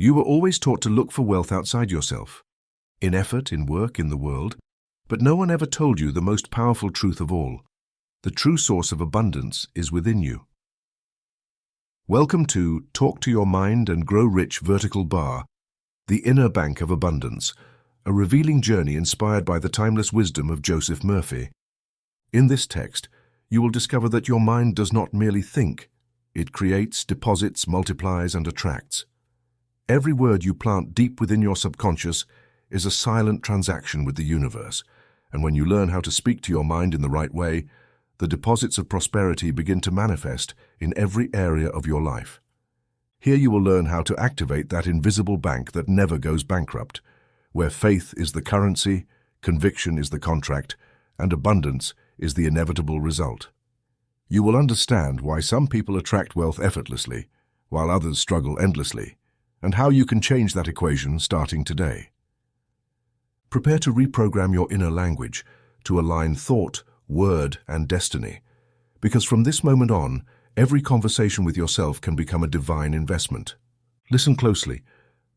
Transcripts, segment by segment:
You were always taught to look for wealth outside yourself, in effort, in work, in the world, but no one ever told you the most powerful truth of all. The true source of abundance is within you. Welcome to Talk to Your Mind and Grow Rich Vertical Bar, the inner bank of abundance, a revealing journey inspired by the timeless wisdom of Joseph Murphy. In this text, you will discover that your mind does not merely think. It creates, deposits, multiplies, and attracts. Every word you plant deep within your subconscious is a silent transaction with the universe, and when you learn how to speak to your mind in the right way, the deposits of prosperity begin to manifest in every area of your life. Here you will learn how to activate that invisible bank that never goes bankrupt, where faith is the currency, conviction is the contract, and abundance is the inevitable result. You will understand why some people attract wealth effortlessly, while others struggle endlessly, and how you can change that equation starting today. Prepare to reprogram your inner language to align thought, word, and destiny, because from this moment on, every conversation with yourself can become a divine investment. Listen closely,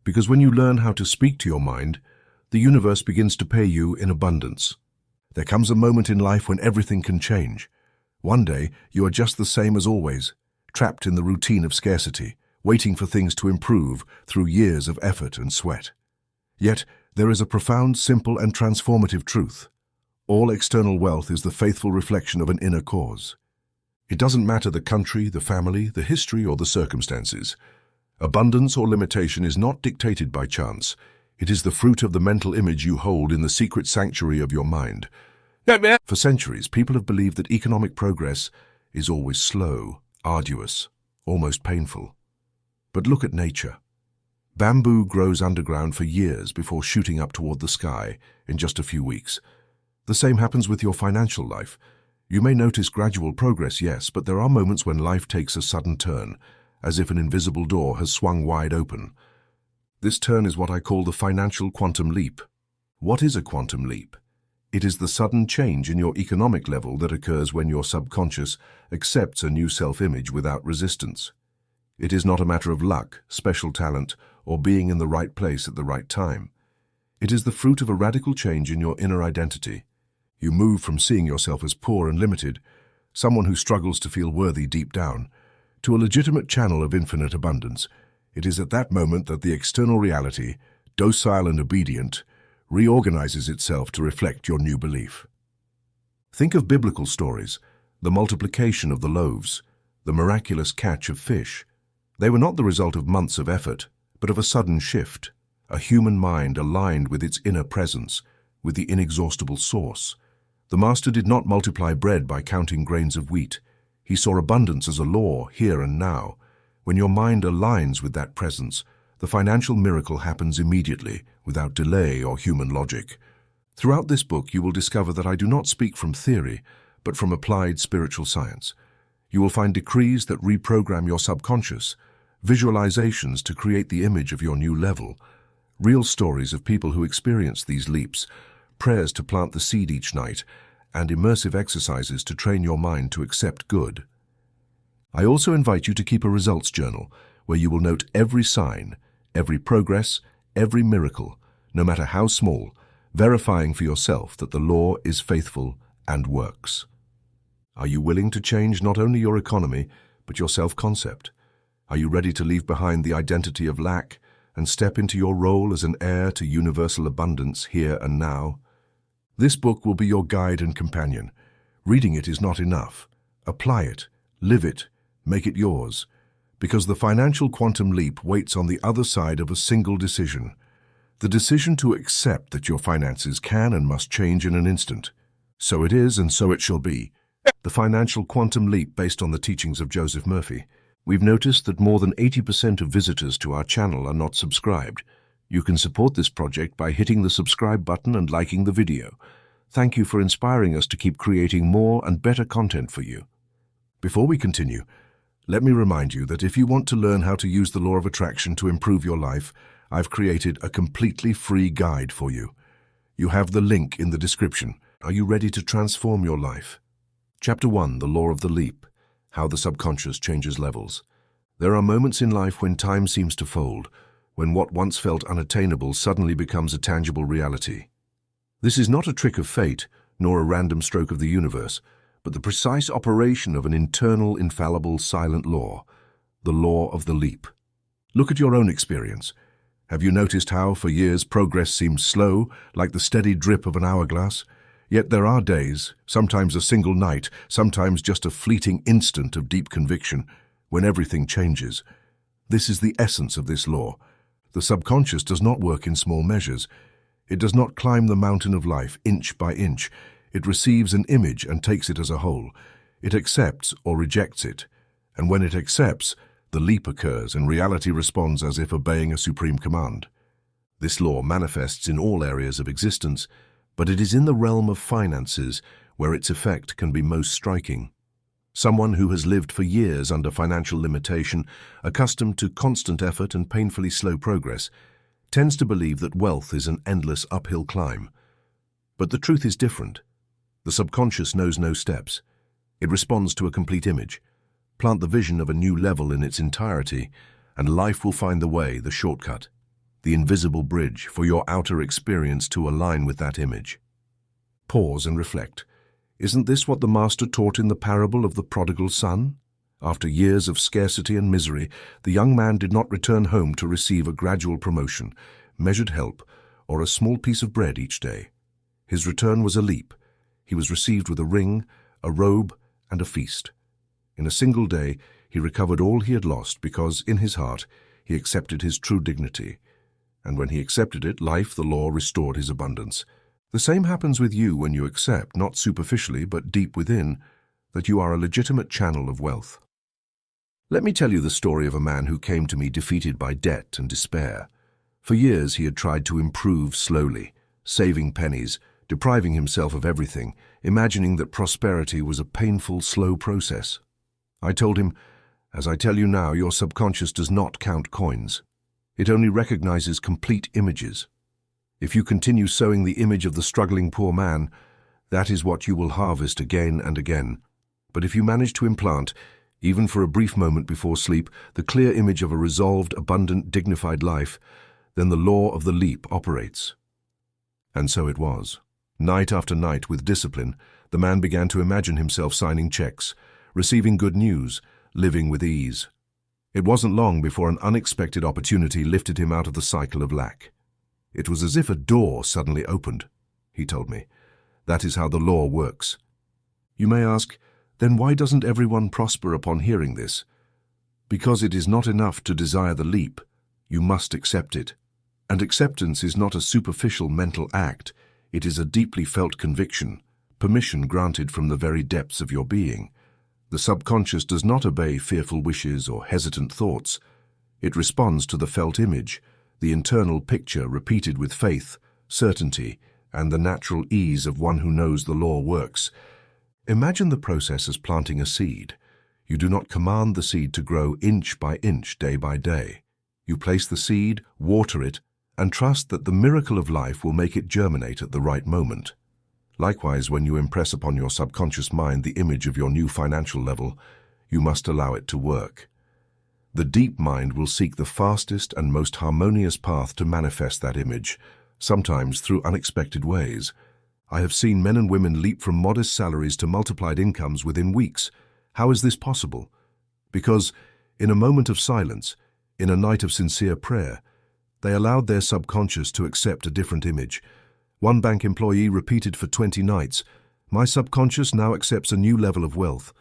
because when you learn how to speak to your mind, the universe begins to pay you in abundance. There comes a moment in life when everything can change. One day, you are just the same as always, trapped in the routine of scarcity, waiting for things to improve through years of effort and sweat. Yet, there is a profound, simple, and transformative truth. All external wealth is the faithful reflection of an inner cause. It doesn't matter the country, the family, the history, or the circumstances. Abundance or limitation is not dictated by chance. It is the fruit of the mental image you hold in the secret sanctuary of your mind. For centuries, people have believed that economic progress is always slow, arduous, almost painful. But look at nature. Bamboo grows underground for years before shooting up toward the sky in just a few weeks. The same happens with your financial life. You may notice gradual progress, yes, but there are moments when life takes a sudden turn, as if an invisible door has swung wide open. This turn is what I call the financial quantum leap. What is a quantum leap? It is the sudden change in your economic level that occurs when your subconscious accepts a new self-image without resistance. It is not a matter of luck, special talent, or being in the right place at the right time. It is the fruit of a radical change in your inner identity. You move from seeing yourself as poor and limited, someone who struggles to feel worthy deep down, to a legitimate channel of infinite abundance. It is at that moment that the external reality, docile and obedient, reorganizes itself to reflect your new belief. Think of biblical stories, the multiplication of the loaves, the miraculous catch of fish. They were not the result of months of effort, but of a sudden shift, a human mind aligned with its inner presence, with the inexhaustible source. The master did not multiply bread by counting grains of wheat. He saw abundance as a law, here and now. When your mind aligns with that presence, the financial miracle happens immediately, without delay or human logic. Throughout this book, you will discover that I do not speak from theory, but from applied spiritual science. You will find decrees that reprogram your subconscious, visualizations to create the image of your new level, real stories of people who experience these leaps, prayers to plant the seed each night, and immersive exercises to train your mind to accept good. I also invite you to keep a results journal where you will note every sign, every progress, every miracle, no matter how small, verifying for yourself that the law is faithful and works. Are you willing to change not only your economy, but your self-concept? Are you ready to leave behind the identity of lack and step into your role as an heir to universal abundance here and now? This book will be your guide and companion. Reading it is not enough. Apply it, live it, make it yours, because the financial quantum leap waits on the other side of a single decision. The decision to accept that your finances can and must change in an instant. So it is, and so it shall be. The financial quantum leap based on the teachings of Joseph Murphy. We've noticed that more than 80% of visitors to our channel are not subscribed. You can support this project by hitting the subscribe button and liking the video. Thank you for inspiring us to keep creating more and better content for you. Before we continue, let me remind you that if you want to learn how to use the law of attraction to improve your life, I've created a completely free guide for you. You have the link in the description. Are you ready to transform your life? Chapter 1, The Law of the Leap, How the Subconscious Changes Levels. There are moments in life when time seems to fold, when what once felt unattainable suddenly becomes a tangible reality. This is not a trick of fate, nor a random stroke of the universe, but the precise operation of an internal, infallible, silent law, the law of the leap. Look at your own experience. Have you noticed how, for years, progress seems slow, like the steady drip of an hourglass? Yet there are days, sometimes a single night, sometimes just a fleeting instant of deep conviction, when everything changes. This is the essence of this law. The subconscious does not work in small measures. It does not climb the mountain of life inch by inch. It receives an image and takes it as a whole. It accepts or rejects it. And when it accepts, the leap occurs and reality responds as if obeying a supreme command. This law manifests in all areas of existence, but it is in the realm of finances where its effect can be most striking. Someone who has lived for years under financial limitation, accustomed to constant effort and painfully slow progress, tends to believe that wealth is an endless uphill climb. But the truth is different. The subconscious knows no steps. It responds to a complete image. Plant the vision of a new level in its entirety, and life will find the way, the shortcut, the invisible bridge for your outer experience to align with that image. Pause and reflect. Isn't this what the Master taught in the parable of the prodigal son? After years of scarcity and misery, the young man did not return home to receive a gradual promotion, measured help, or a small piece of bread each day. His return was a leap. He was received with a ring, a robe, and a feast. In a single day, he recovered all he had lost because, in his heart, he accepted his true dignity. And when he accepted it, life, the law, restored his abundance. The same happens with you when you accept, not superficially but deep within, that you are a legitimate channel of wealth. Let me tell you the story of a man who came to me defeated by debt and despair. For years he had tried to improve slowly, saving pennies, depriving himself of everything, imagining that prosperity was a painful, slow process. I told him, as I tell you now, your subconscious does not count coins. It only recognizes complete images. If you continue sowing the image of the struggling poor man, that is what you will harvest again and again. But if you manage to implant, even for a brief moment before sleep, the clear image of a resolved, abundant, dignified life, then the law of the leap operates. And so it was. Night after night, with discipline, the man began to imagine himself signing checks, receiving good news, living with ease. It wasn't long before an unexpected opportunity lifted him out of the cycle of lack. It was as if a door suddenly opened, he told me. That is how the law works. You may ask, then why doesn't everyone prosper upon hearing this? Because it is not enough to desire the leap. You must accept it. And acceptance is not a superficial mental act. It is a deeply felt conviction, permission granted from the very depths of your being. The subconscious does not obey fearful wishes or hesitant thoughts. It responds to the felt image, the internal picture repeated with faith, certainty, and the natural ease of one who knows the law works. Imagine the process as planting a seed. You do not command the seed to grow inch by inch, day by day. You place the seed, water it, and trust that the miracle of life will make it germinate at the right moment. Likewise, when you impress upon your subconscious mind the image of your new financial level, you must allow it to work. The deep mind will seek the fastest and most harmonious path to manifest that image, sometimes through unexpected ways. I have seen men and women leap from modest salaries to multiplied incomes within weeks. How is this possible? Because, in a moment of silence, in a night of sincere prayer, they allowed their subconscious to accept a different image. One bank employee repeated for 20 nights, "My subconscious now accepts a new level of wealth.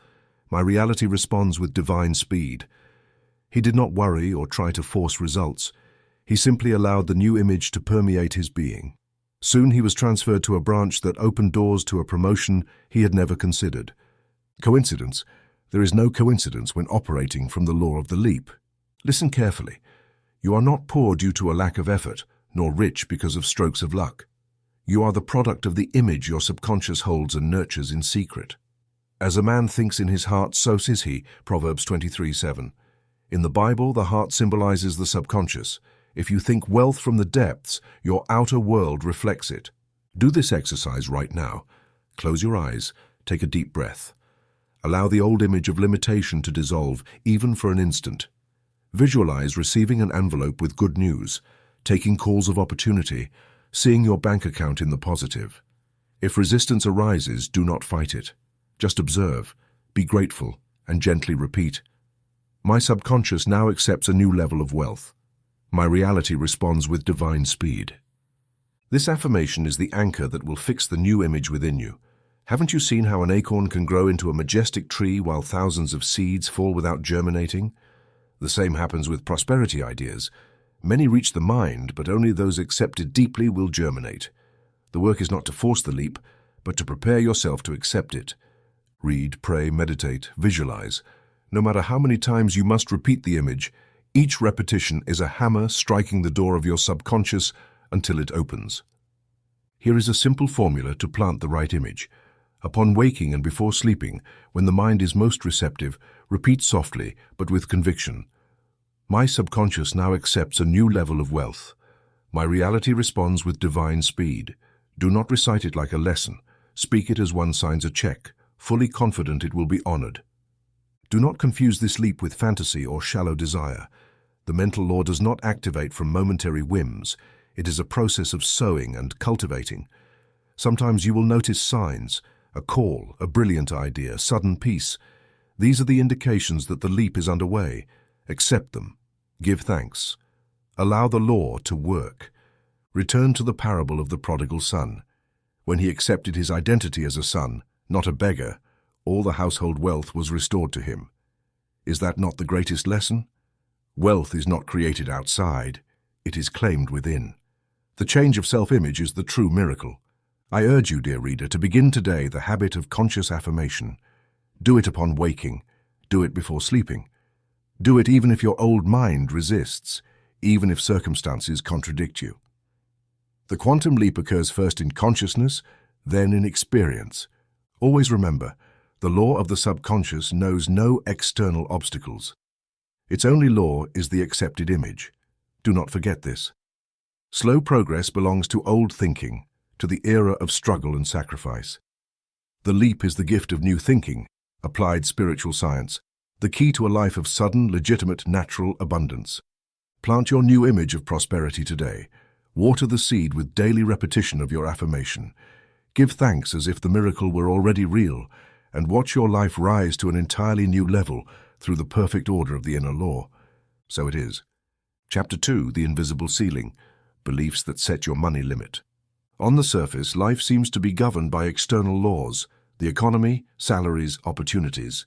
My reality responds with divine speed." He did not worry or try to force results. He simply allowed the new image to permeate his being. Soon he was transferred to a branch that opened doors to a promotion he had never considered. Coincidence? There is no coincidence when operating from the law of the leap. Listen carefully. You are not poor due to a lack of effort, nor rich because of strokes of luck. You are the product of the image your subconscious holds and nurtures in secret. As a man thinks in his heart, so is he, Proverbs 23:7. In the Bible, the heart symbolizes the subconscious. If you think wealth from the depths, your outer world reflects it. Do this exercise right now. Close your eyes, take a deep breath. Allow the old image of limitation to dissolve, even for an instant. Visualize receiving an envelope with good news, taking calls of opportunity, seeing your bank account in the positive. If resistance arises, do not fight it. Just observe, be grateful, and gently repeat, "My subconscious now accepts a new level of wealth. My reality responds with divine speed." This affirmation is the anchor that will fix the new image within you. Haven't you seen how an acorn can grow into a majestic tree while thousands of seeds fall without germinating? The same happens with prosperity ideas. Many reach the mind, but only those accepted deeply will germinate. The work is not to force the leap, but to prepare yourself to accept it. Read, pray, meditate, visualize. No matter how many times you must repeat the image, each repetition is a hammer striking the door of your subconscious until it opens. Here is a simple formula to plant the right image. Upon waking and before sleeping, when the mind is most receptive, repeat softly but with conviction, "My subconscious now accepts a new level of wealth. My reality responds with divine speed." Do not recite it like a lesson. Speak it as one signs a check, fully confident it will be honored. Do not confuse this leap with fantasy or shallow desire. The mental law does not activate from momentary whims. It is a process of sowing and cultivating. Sometimes you will notice signs, a call, a brilliant idea, sudden peace. These are the indications that the leap is underway. Accept them. Give thanks. Allow the law to work. Return to the parable of the prodigal son. When he accepted his identity as a son, not a beggar, all the household wealth was restored to him. Is that not the greatest lesson? Wealth is not created outside, it is claimed within. The change of self-image is the true miracle. I urge you, dear reader, to begin today the habit of conscious affirmation. Do it upon waking. Do it before sleeping. Do it even if your old mind resists, even if circumstances contradict you. The quantum leap occurs first in consciousness, then in experience. Always remember, the law of the subconscious knows no external obstacles. Its only law is the accepted image. Do not forget this. Slow progress belongs to old thinking, to the era of struggle and sacrifice. The leap is the gift of new thinking, applied spiritual science, the key to a life of sudden, legitimate, natural abundance. Plant your new image of prosperity today. Water the seed with daily repetition of your affirmation. Give thanks as if the miracle were already real, and watch your life rise to an entirely new level through the perfect order of the inner law. So it is. Chapter 2, The Invisible Ceiling, Beliefs that Set Your Money Limit. On the surface, life seems to be governed by external laws, the economy, salaries, opportunities.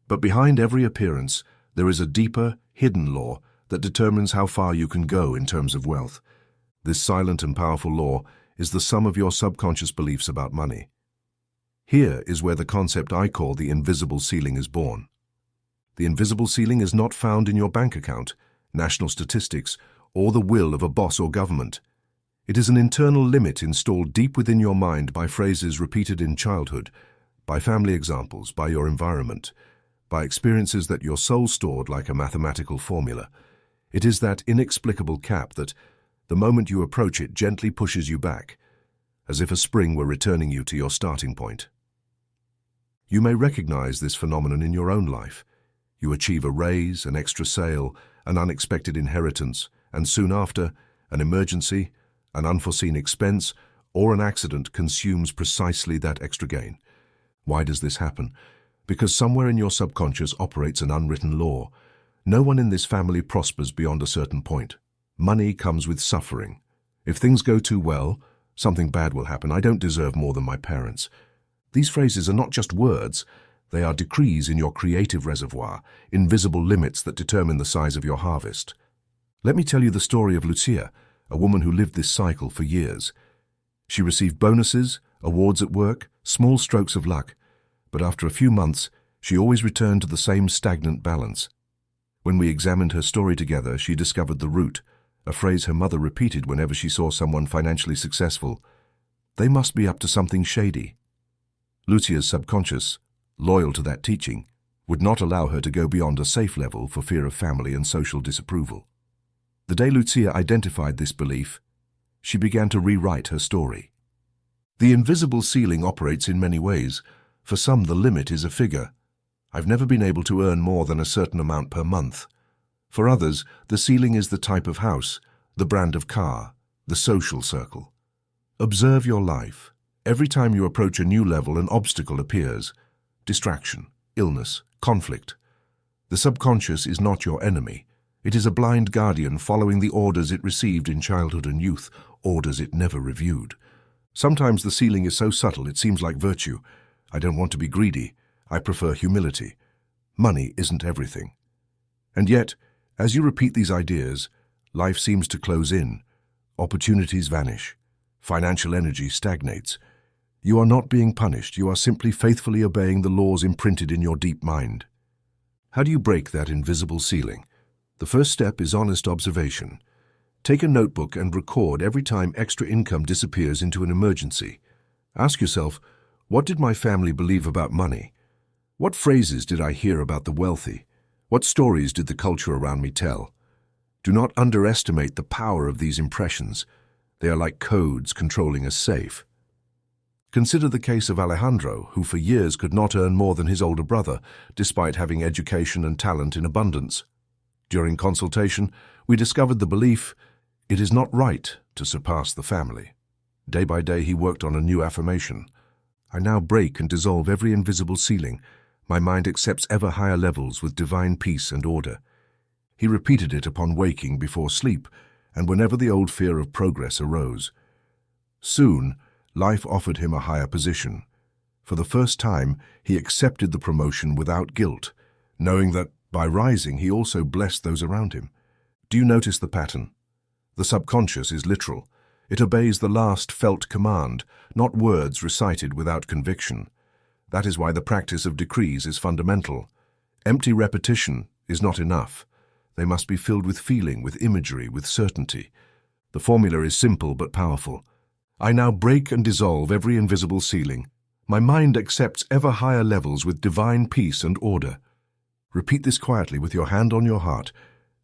But behind every appearance, there is a deeper, hidden law that determines how far you can go in terms of wealth. This silent and powerful law is the sum of your subconscious beliefs about money. Here is where the concept I call the invisible ceiling is born. The invisible ceiling is not found in your bank account, national statistics, or the will of a boss or government. It is an internal limit installed deep within your mind by phrases repeated in childhood, by family examples, by your environment, by experiences that your soul stored like a mathematical formula. It is that inexplicable cap that, the moment you approach it, gently pushes you back, as if a spring were returning you to your starting point. You may recognize this phenomenon in your own life. You achieve a raise, an extra sale, an unexpected inheritance, and soon after, an emergency, an unforeseen expense, or an accident consumes precisely that extra gain. Why does this happen? Because somewhere in your subconscious operates an unwritten law. No one in this family prospers beyond a certain point. Money comes with suffering. If things go too well, something bad will happen. I don't deserve more than my parents. These phrases are not just words. They are decrees in your creative reservoir, invisible limits that determine the size of your harvest. Let me tell you the story of Lucia, a woman who lived this cycle for years. She received bonuses, awards at work, small strokes of luck, but after a few months, she always returned to the same stagnant balance. When we examined her story together, she discovered the root, a phrase her mother repeated whenever she saw someone financially successful. They must be up to something shady. Lucia's subconscious, loyal to that teaching, would not allow her to go beyond a safe level for fear of family and social disapproval. The day Lucia identified this belief, she began to rewrite her story. The invisible ceiling operates in many ways. For some, the limit is a figure. I've never been able to earn more than a certain amount per month. For others, the ceiling is the type of house, the brand of car, the social circle. Observe your life. Every time you approach a new level, an obstacle appears. Distraction, illness, conflict. The subconscious is not your enemy. It is a blind guardian following the orders it received in childhood and youth, orders it never reviewed. Sometimes the ceiling is so subtle it seems like virtue. I don't want to be greedy. I prefer humility. Money isn't everything. And yet, as you repeat these ideas, life seems to close in. Opportunities vanish. Financial energy stagnates. You are not being punished. You are simply faithfully obeying the laws imprinted in your deep mind. How do you break that invisible ceiling? The first step is honest observation. Take a notebook and record every time extra income disappears into an emergency. Ask yourself, what did my family believe about money? What phrases did I hear about the wealthy? What stories did the culture around me tell? Do not underestimate the power of these impressions. They are like codes controlling a safe. Consider the case of Alejandro, who for years could not earn more than his older brother, despite having education and talent in abundance. During consultation, we discovered the belief, it is not right to surpass the family. Day by day, he worked on a new affirmation. I now break and dissolve every invisible ceiling. My mind accepts ever higher levels with divine peace and order. He repeated it upon waking, before sleep, and whenever the old fear of progress arose. Soon, life offered him a higher position. For the first time, he accepted the promotion without guilt, knowing that by rising he also blessed those around him. Do you notice the pattern? The subconscious is literal. It obeys the last felt command, not words recited without conviction. That is why the practice of decrees is fundamental. Empty repetition is not enough. They must be filled with feeling, with imagery, with certainty. The formula is simple but powerful. I now break and dissolve every invisible ceiling. My mind accepts ever higher levels with divine peace and order. Repeat this quietly with your hand on your heart,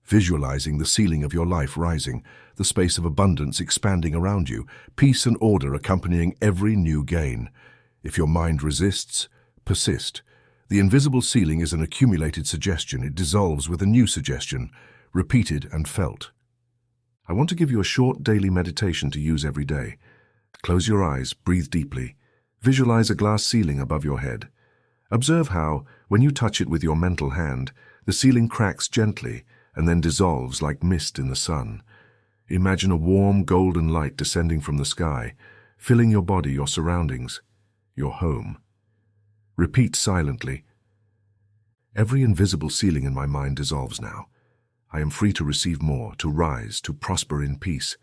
visualizing the ceiling of your life rising, the space of abundance expanding around you, peace and order accompanying every new gain. If your mind resists, persist. The invisible ceiling is an accumulated suggestion. It dissolves with a new suggestion, repeated and felt. I want to give you a short daily meditation to use every day. Close your eyes, breathe deeply. Visualize a glass ceiling above your head. Observe how, when you touch it with your mental hand, the ceiling cracks gently and then dissolves like mist in the sun. Imagine a warm golden light descending from the sky, filling your body, your surroundings, your home. Repeat silently. Every invisible ceiling in my mind dissolves now. I am free to receive more, to rise, to prosper in peace.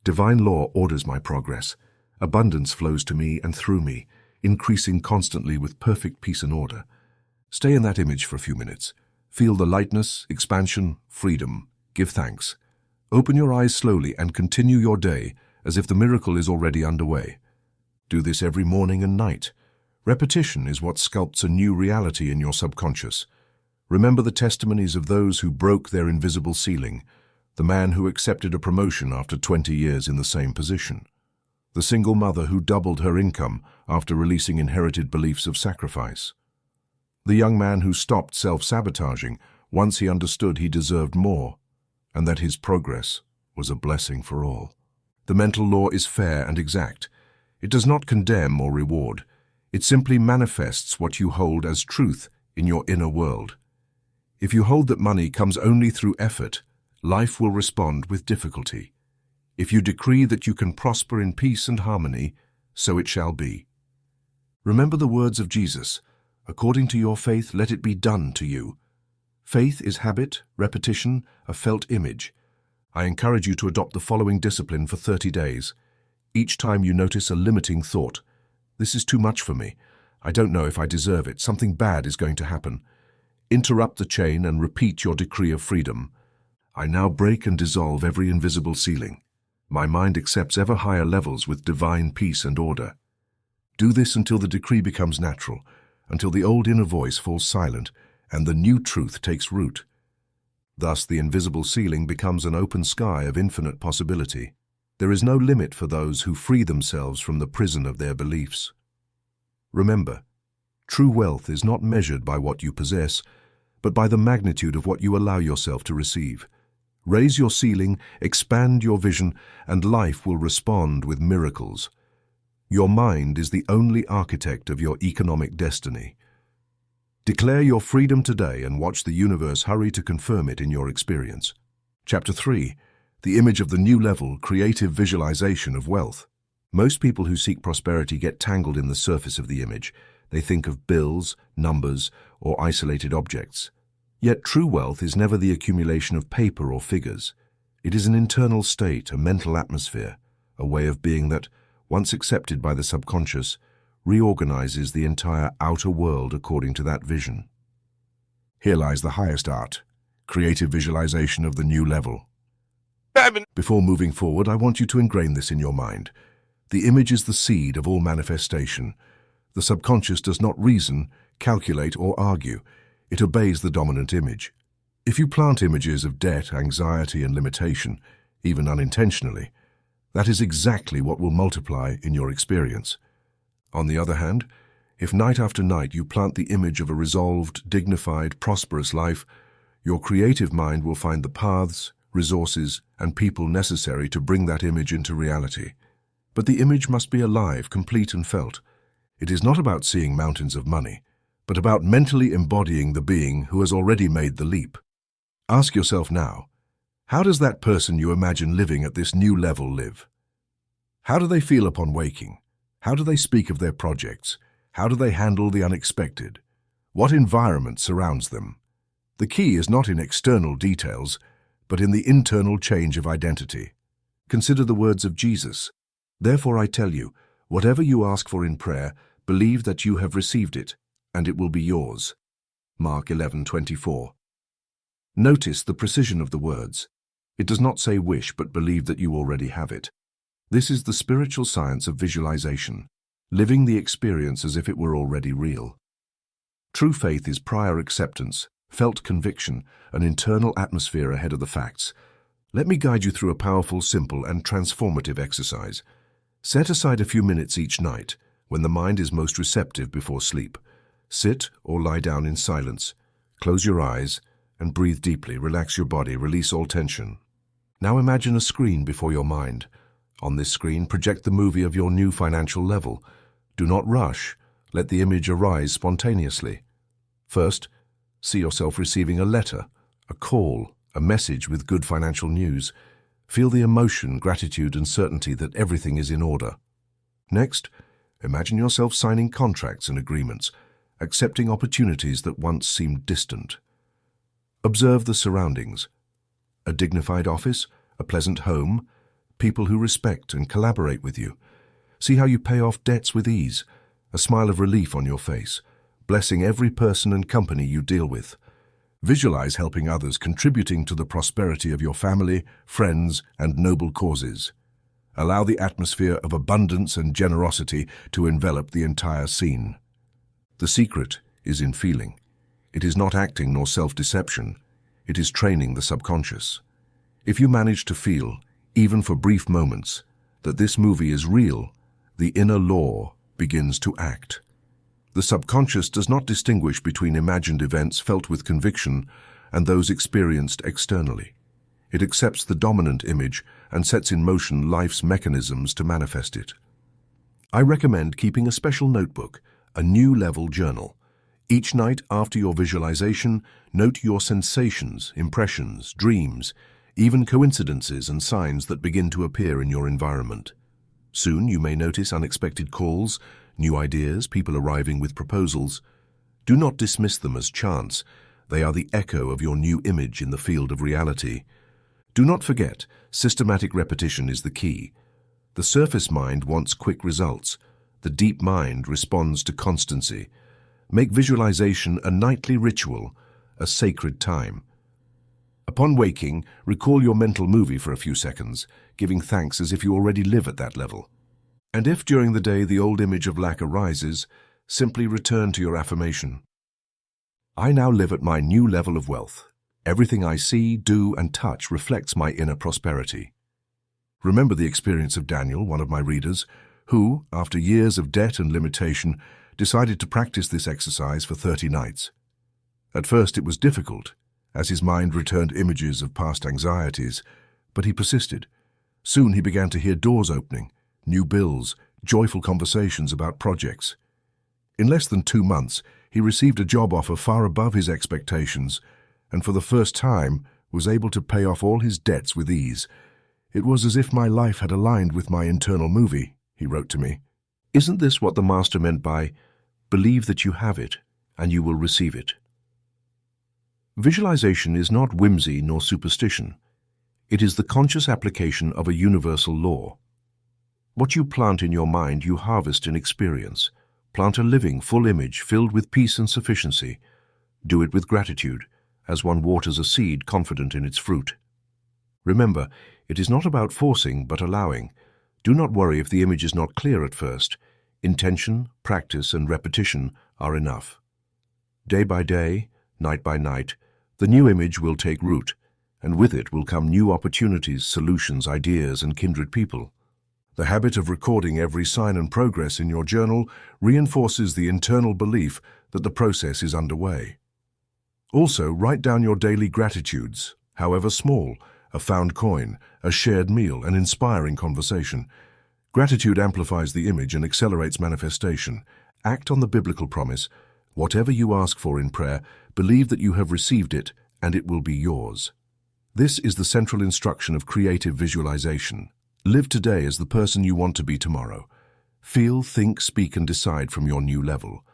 Divine law orders my progress. Abundance flows to me and through me, increasing constantly with perfect peace and order. Stay in that image for a few minutes. Feel the lightness, expansion, freedom. Give thanks. Open your eyes slowly and continue your day as if the miracle is already underway. Do this every morning and night. Repetition is what sculpts a new reality in your subconscious. Remember the testimonies of those who broke their invisible ceiling, the man who accepted a promotion after 20 years in the same position, the single mother who doubled her income after releasing inherited beliefs of sacrifice, the young man who stopped self-sabotaging once he understood he deserved more and that his progress was a blessing for all. The mental law is fair and exact. It does not condemn or reward. It simply manifests what you hold as truth in your inner world. If you hold that money comes only through effort, life will respond with difficulty. If you decree that you can prosper in peace and harmony, so it shall be. Remember the words of Jesus, according to your faith, let it be done to you. Faith is habit, repetition, a felt image. I encourage you to adopt the following discipline for 30 days. Each time you notice a limiting thought, this is too much for me. I don't know if I deserve it. Something bad is going to happen. Interrupt the chain and repeat your decree of freedom. I now break and dissolve every invisible ceiling. My mind accepts ever higher levels with divine peace and order. Do this until the decree becomes natural, until the old inner voice falls silent and the new truth takes root. Thus, the invisible ceiling becomes an open sky of infinite possibility. There is no limit for those who free themselves from the prison of their beliefs. Remember, true wealth is not measured by what you possess, but by the magnitude of what you allow yourself to receive. Raise your ceiling, expand your vision, and life will respond with miracles. Your mind is the only architect of your economic destiny. Declare your freedom today and watch the universe hurry to confirm it in your experience. Chapter 3. The image of the new level, creative visualization of wealth. Most people who seek prosperity get tangled in the surface of the image. They think of bills, numbers, or isolated objects. Yet true wealth is never the accumulation of paper or figures. It is an internal state, a mental atmosphere, a way of being that, once accepted by the subconscious, reorganizes the entire outer world according to that vision. Here lies the highest art, creative visualization of the new level. Before moving forward, I want you to ingrain this in your mind. The image is the seed of all manifestation. The subconscious does not reason, calculate, or argue. It obeys the dominant image. If you plant images of debt, anxiety, and limitation, even unintentionally, that is exactly what will multiply in your experience. On the other hand, if night after night you plant the image of a resolved, dignified, prosperous life, your creative mind will find the paths, resources, and people necessary to bring that image into reality. But the image must be alive, complete, and felt. It is not about seeing mountains of money, but about mentally embodying the being who has already made the leap. Ask yourself now, how does that person you imagine living at this new level live? How do they feel upon waking? How do they speak of their projects? How do they handle the unexpected? What environment surrounds them? The key is not in external details, but in the internal change of identity. Consider the words of Jesus. Therefore I tell you, whatever you ask for in prayer, believe that you have received it, and it will be yours. Mark 11:24. Notice the precision of the words. It does not say wish, but believe that you already have it. This is the spiritual science of visualization, living the experience as if it were already real. True faith is prior acceptance, felt conviction, an internal atmosphere ahead of the facts. Let me guide you through a powerful, simple, and transformative exercise. Set aside a few minutes each night, when the mind is most receptive before sleep. Sit or lie down in silence. Close your eyes and breathe deeply. Relax your body, release all tension. Now imagine a screen before your mind. On this screen, project the movie of your new financial level. Do not rush. Let the image arise spontaneously. First, see yourself receiving a letter, a call, a message with good financial news. Feel the emotion, gratitude, and certainty that everything is in order. Next, imagine yourself signing contracts and agreements, accepting opportunities that once seemed distant. Observe the surroundings. A dignified office, a pleasant home, people who respect and collaborate with you. See how you pay off debts with ease, a smile of relief on your face, blessing every person and company you deal with. Visualize helping others, contributing to the prosperity of your family, friends, and noble causes. Allow the atmosphere of abundance and generosity to envelop the entire scene. The secret is in feeling. It is not acting nor self-deception. It is training the subconscious. If you manage to feel, even for brief moments, that this movie is real, the inner law begins to act. The subconscious does not distinguish between imagined events felt with conviction and those experienced externally. It accepts the dominant image and sets in motion life's mechanisms to manifest it. I recommend keeping a special notebook, a new level journal. Each night after your visualization, note your sensations, impressions, dreams, even coincidences and signs that begin to appear in your environment. Soon you may notice unexpected calls, new ideas, people arriving with proposals. Do not dismiss them as chance. They are the echo of your new image in the field of reality. Do not forget, systematic repetition is the key. The surface mind wants quick results. The deep mind responds to constancy. Make visualization a nightly ritual, a sacred time. Upon waking, recall your mental movie for a few seconds, giving thanks as if you already live at that level. And if during the day the old image of lack arises, simply return to your affirmation. I now live at my new level of wealth. Everything I see, do, and touch reflects my inner prosperity. Remember the experience of Daniel, one of my readers, who, after years of debt and limitation, decided to practice this exercise for 30 nights. At first it was difficult, as his mind returned images of past anxieties, but he persisted. Soon he began to hear doors opening, new bills, joyful conversations about projects. In less than 2 months, he received a job offer far above his expectations, and for the first time was able to pay off all his debts with ease. "It was as if my life had aligned with my internal movie," he wrote to me. Isn't this what the Master meant by, "Believe that you have it, and you will receive it"? Visualization is not whimsy nor superstition. It is the conscious application of a universal law. What you plant in your mind, you harvest in experience. Plant a living, full image filled with peace and sufficiency. Do it with gratitude, as one waters a seed confident in its fruit. Remember, it is not about forcing, but allowing. Do not worry if the image is not clear at first. Intention, practice, and repetition are enough. Day by day, night by night, the new image will take root, and with it will come new opportunities, solutions, ideas, and kindred people. The habit of recording every sign and progress in your journal reinforces the internal belief that the process is underway. Also, write down your daily gratitudes, however small, a found coin, a shared meal, an inspiring conversation. Gratitude amplifies the image and accelerates manifestation. Act on the biblical promise. Whatever you ask for in prayer, believe that you have received it and it will be yours. This is the central instruction of creative visualization. Live today as the person you want to be tomorrow. Feel, think, speak, and decide from your new level.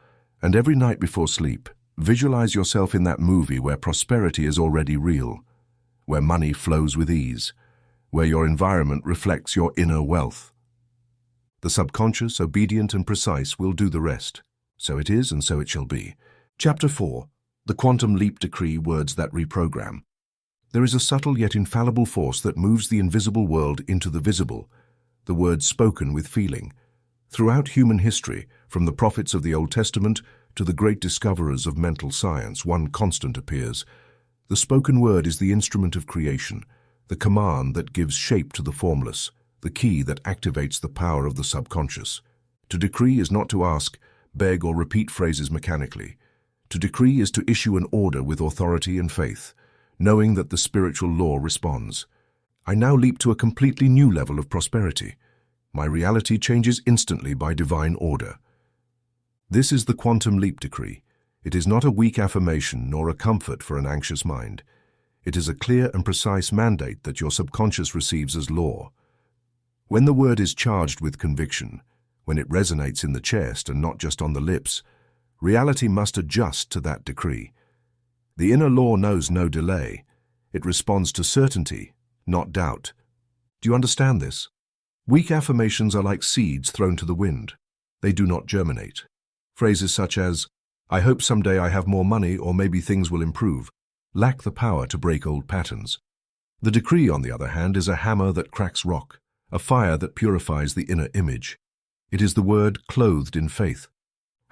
And every night before sleep, visualize yourself in that movie where prosperity is already real, where money flows with ease, where your environment reflects your inner wealth. The subconscious, obedient and precise, will do the rest. So it is, and so it shall be. Chapter 4. The Quantum Leap Decree, Words that Reprogram. There is a subtle yet infallible force that moves the invisible world into the visible, the words spoken with feeling. Throughout human history, from the prophets of the Old Testament to the great discoverers of mental science, one constant appears. The spoken word is the instrument of creation, the command that gives shape to the formless, the key that activates the power of the subconscious. To decree is not to ask, beg, or repeat phrases mechanically. To decree is to issue an order with authority and faith, knowing that the spiritual law responds. I now leap to a completely new level of prosperity. My reality changes instantly by divine order. This is the Quantum Leap Decree. It is not a weak affirmation nor a comfort for an anxious mind. It is a clear and precise mandate that your subconscious receives as law. When the word is charged with conviction, when it resonates in the chest and not just on the lips, reality must adjust to that decree. The inner law knows no delay. It responds to certainty, not doubt. Do you understand this? Weak affirmations are like seeds thrown to the wind. They do not germinate. Phrases such as, "I hope someday I have more money or maybe things will improve," lack the power to break old patterns. The decree, on the other hand, is a hammer that cracks rock, a fire that purifies the inner image. It is the word clothed in faith.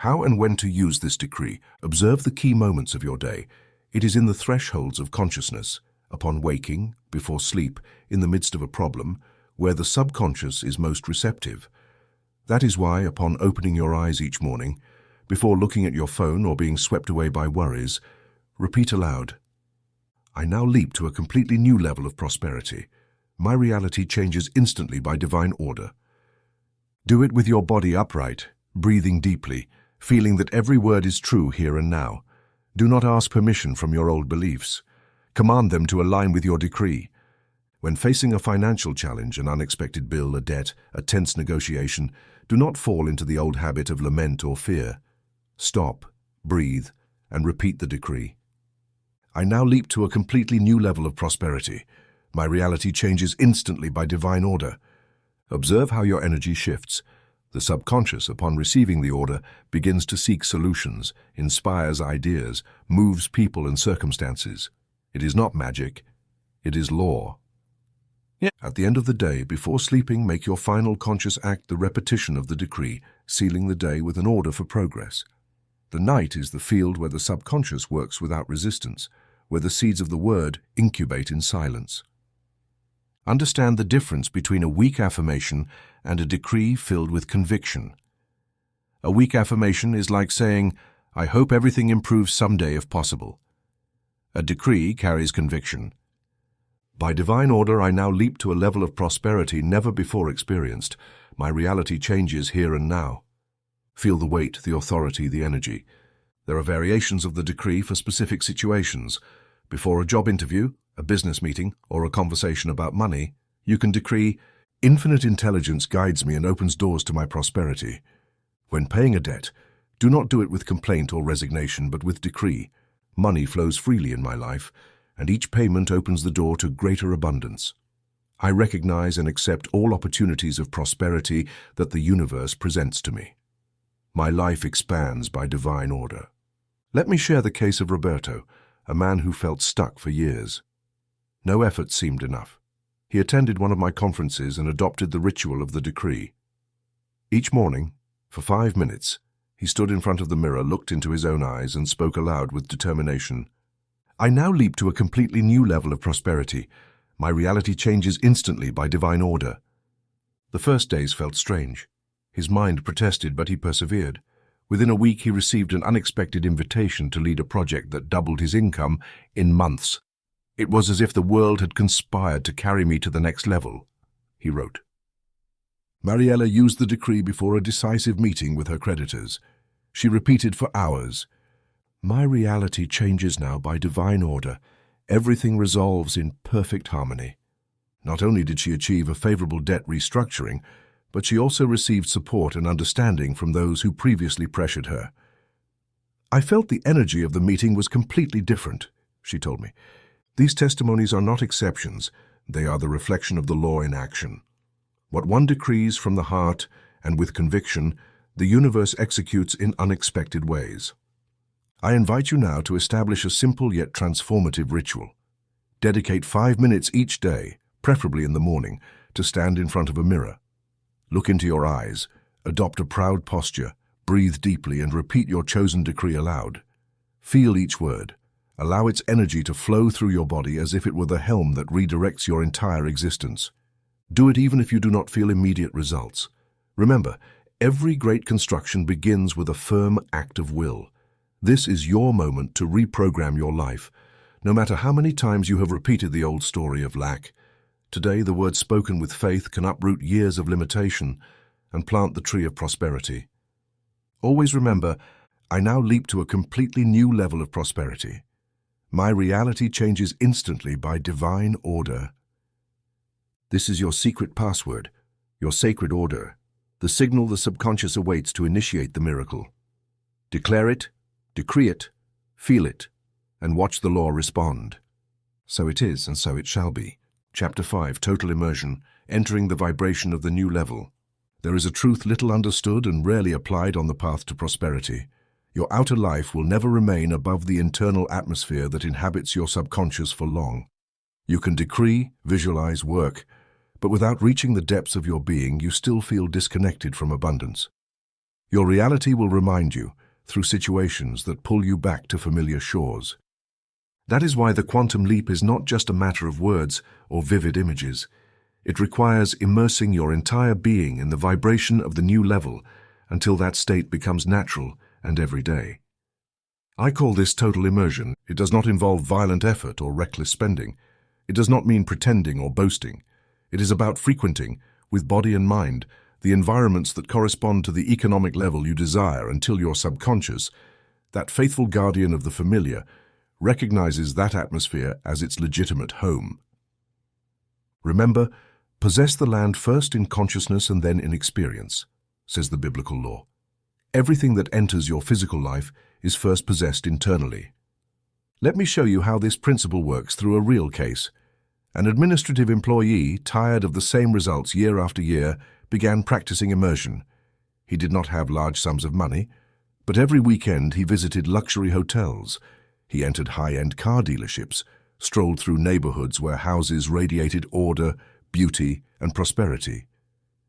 How and when to use this decree? Observe the key moments of your day. It is in the thresholds of consciousness, upon waking, before sleep, in the midst of a problem, where the subconscious is most receptive. That is why, upon opening your eyes each morning, before looking at your phone or being swept away by worries, repeat aloud, I now leap to a completely new level of prosperity. My reality changes instantly by divine order. Do it with your body upright, breathing deeply, feeling that every word is true here and now. Do not ask permission from your old beliefs. Command them to align with your decree. When facing a financial challenge, an unexpected bill, a debt, a tense negotiation, do not fall into the old habit of lament or fear. Stop, breathe, and repeat the decree. I now leap to a completely new level of prosperity. My reality changes instantly by divine order. Observe how your energy shifts. The subconscious, upon receiving the order, begins to seek solutions, inspires ideas, moves people and circumstances. It is not magic, it is law. At the end of the day, before sleeping, make your final conscious act the repetition of the decree, sealing the day with an order for progress. The night is the field where the subconscious works without resistance, where the seeds of the word incubate in silence. Understand the difference between a weak affirmation and a decree filled with conviction. A weak affirmation is like saying, I hope everything improves someday if possible. A decree carries conviction. By divine order, I now leap to a level of prosperity never before experienced. My reality changes here and now. Feel the weight, the authority, the energy. There are variations of the decree for specific situations. Before a job interview, a business meeting, or a conversation about money, you can decree, "Infinite intelligence guides me and opens doors to my prosperity." When paying a debt, do not do it with complaint or resignation, but with decree. Money flows freely in my life, and each payment opens the door to greater abundance. I recognize and accept all opportunities of prosperity that the universe presents to me. My life expands by divine order. Let me share the case of Roberto, a man who felt stuck for years. No effort seemed enough. He attended one of my conferences and adopted the ritual of the decree. Each morning, for 5 minutes, he stood in front of the mirror, looked into his own eyes, and spoke aloud with determination. I now leap to a completely new level of prosperity. My reality changes instantly by divine order. The first days felt strange. His mind protested, but he persevered. Within a week, he received an unexpected invitation to lead a project that doubled his income in months. It was as if the world had conspired to carry me to the next level, he wrote. Mariella used the decree before a decisive meeting with her creditors. She repeated for hours, "My reality changes now by divine order. Everything resolves in perfect harmony." Not only did she achieve a favorable debt restructuring, but she also received support and understanding from those who previously pressured her. "I felt the energy of the meeting was completely different," she told me. "These testimonies are not exceptions. They are the reflection of the law in action. What one decrees from the heart and with conviction, the universe executes in unexpected ways." I invite you now to establish a simple yet transformative ritual. Dedicate 5 minutes each day, preferably in the morning, to stand in front of a mirror. Look into your eyes, adopt a proud posture, breathe deeply, and repeat your chosen decree aloud. Feel each word. Allow its energy to flow through your body as if it were the helm that redirects your entire existence. Do it even if you do not feel immediate results. Remember, every great construction begins with a firm act of will. This is your moment to reprogram your life, no matter how many times you have repeated the old story of lack. Today, the word spoken with faith can uproot years of limitation and plant the tree of prosperity. Always remember, I now leap to a completely new level of prosperity. My reality changes instantly by divine order. This is your secret password, your sacred order, the signal the subconscious awaits to initiate the miracle. Declare it, decree it, feel it, and watch the law respond. So it is, and so it shall be. Chapter 5, Total Immersion, Entering the Vibration of the New Level. There is a truth little understood and rarely applied on the path to prosperity. Your outer life will never remain above the internal atmosphere that inhabits your subconscious for long. You can decree, visualize, work, but without reaching the depths of your being, you still feel disconnected from abundance. Your reality will remind you, through situations that pull you back to familiar shores. That is why the quantum leap is not just a matter of words or vivid images. It requires immersing your entire being in the vibration of the new level until that state becomes natural and everyday. I call this total immersion. It does not involve violent effort or reckless spending. It does not mean pretending or boasting. It is about frequenting, with body and mind, the environments that correspond to the economic level you desire until your subconscious, that faithful guardian of the familiar, recognizes that atmosphere as its legitimate home. Remember, possess the land first in consciousness and then in experience, says the biblical law. Everything that enters your physical life is first possessed internally. Let me show you how this principle works through a real case. An administrative employee, tired of the same results year after year, began practicing immersion. He did not have large sums of money, but every weekend he visited luxury hotels. He entered high-end car dealerships, strolled through neighborhoods where houses radiated order, beauty, and prosperity.